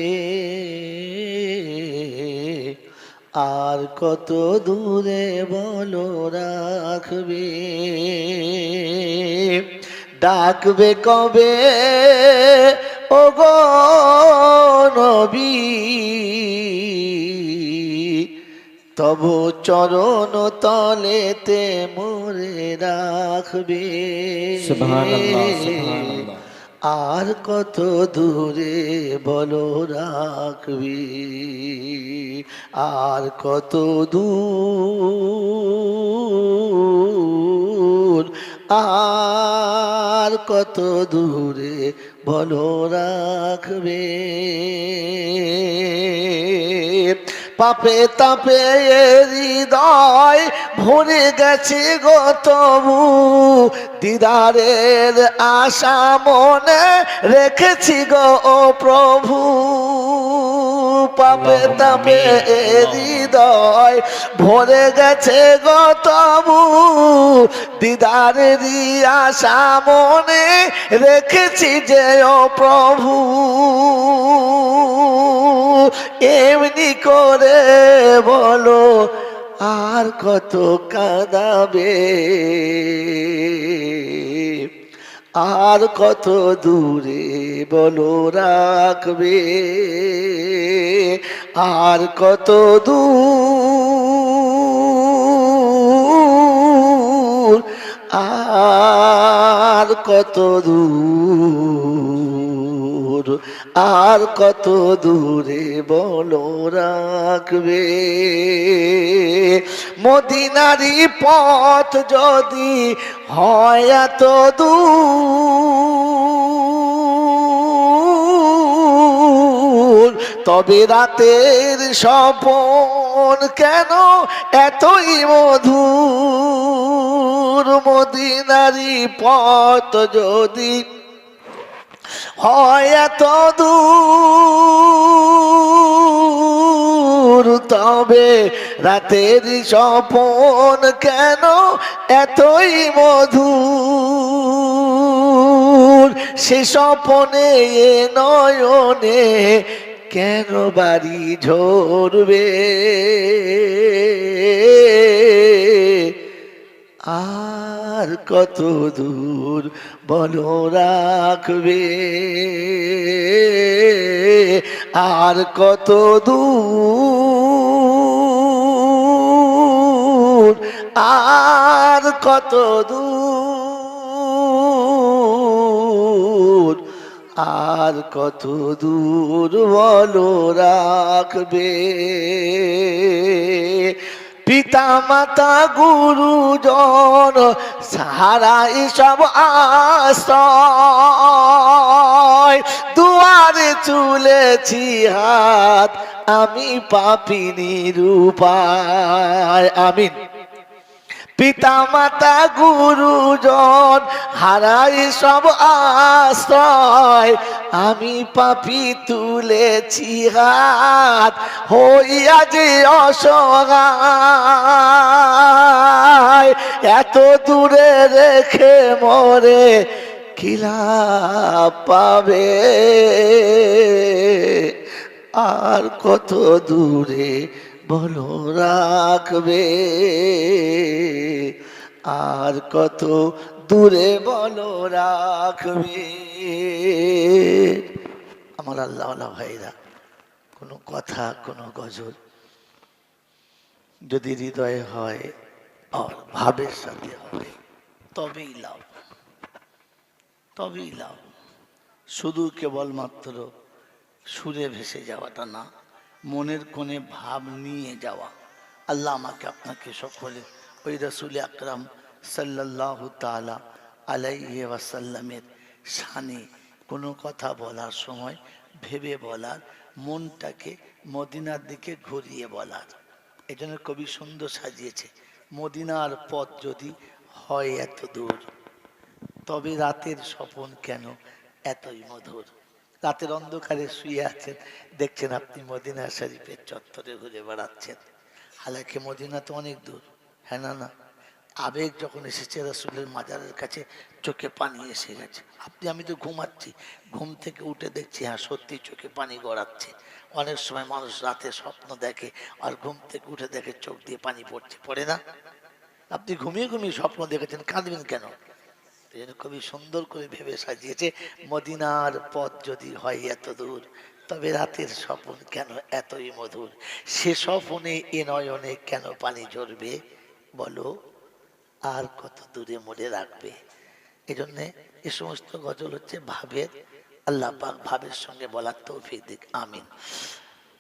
Speaker 1: আর কত দূরে বলো রাখবে ডাকবে কবে ওগো নবী তব চরণ তলেতে মোরে রাখবে
Speaker 2: সুবহানাল্লাহ সুবহানাল্লাহ
Speaker 1: আর কত দূরে বলো রাখবি আর কত দূর আর কত দূরে বলো রাখবে পাপে তাপে হৃদয় ভরে গেছে গো তবু দিদারের আশা মনে রেখেছি গো ও প্রভু পাপে তাপে হৃদয় ভরে গেছে গো তবু দিদারের আশা মনে রেখেছি যে ও প্রভু এমনি করে বলো আর কত কাঁদাবে আর কত দূরে বলো রাখবে আর কত দূর আর কত দূর আর কত দূরে বলো রাখবে মদিনারি পথ যদি হয় এত দূর তবে রাতের স্বপন কেন এতই মধুর মদিনারি পথ যদি হয় এত দূর তবে রাতের স্বপন কেন এতই মধুর সে স্বপনে নয়নে কেন বাড়ি ঝরবে আর কত দূর বলো রাখবে আর কত দূর আর কত দূর আর কত দূর বলো রাখবে পিতা মাতা গুরুজন সাহারা এসব আশ্রয় দুয়ারে চুলেছি হাত আমি পাপি নিরুপায় আমিন পিতা মাতা গুরুজন হারাই সব আশ্রয়, আমি পাপী তুলেছি হাত হইয়া যে অসহায়, এত দূরে রেখে মরে কি লাভ পাবে, আর কত দূরে বলো রাখবে, আর কত দূরে বলো রাখবে। আমার আল্লাহ ভাইরা, কোনো কথা কোনো গজল যদি হৃদয়ে হয় আর ভাবের সাথে হয় তবেই লাভ, তবেই লাভ। শুধু কেবলমাত্র সুরে ভেসে যাওয়াটা না, মনের কোণে ভাব নিয়ে যাওয়া। আল্লাহ আমাকে আপনাকে সকলে ওই রসুল আকরাম সাল্লাল্লাহু তাআলা আলাইহি ওয়াসাল্লামের শানে কোনো কথা বলার সময় ভেবে বলার, মনটাকে মদিনার দিকে ঘুরিয়ে বলার। এই জন্য কবি সুন্দর সাজিয়েছে, মদিনার পথ যদি হয় এত দূর, তবে রাতের স্বপন কেন এতই মধুর। রাতের অন্ধকারে শুয়ে আছেন, দেখছেন আপনি মদিনা শরীফের চত্বরে ঘুরে বেড়াচ্ছেন, হালাকি মদিনা তো অনেক দূর। হ্যাঁ না না, আবেগ যখন এসেছে রাসূলের মাজারের কাছে, চোখে পানি এসে গেছে। আমি তো ঘুমাচ্ছি, ঘুম থেকে উঠে দেখছি হ্যাঁ সত্যি চোখে পানি গড়াচ্ছে। অনেক সময় মানুষ রাতে স্বপ্ন দেখে আর ঘুম থেকে উঠে দেখে চোখ দিয়ে পানি পড়ছে, পড়ে না? আপনি ঘুমিয়ে ঘুমিয়ে স্বপ্ন দেখেছেন, কাঁদবেন কেন? খুবই সুন্দর করে ভেবে সাজিয়েছে, মদিনার পথ যদি হয় এত দূর, তবে রাতের স্বপন কেন এতই মধুর, সে স্বপনে এ নয়নে কেন পানি ঝরবে, বলো আর কত দূরে মনে রাখবে। এই জন্যে এ সমস্ত গজল হচ্ছে ভাবের, আল্লাহ পাক ভাবের সঙ্গে বলার তৌফিক দিক, আমিন।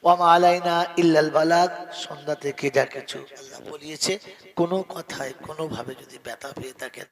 Speaker 1: ওয়ামা আলাইনা ইল্লাল বালাগ। সন্ধ্যা থেকে যা কিছু আল্লাহ বলিয়েছে, কোনো কথায় কোনোভাবে যদি ব্যথা পেয়ে থাকেন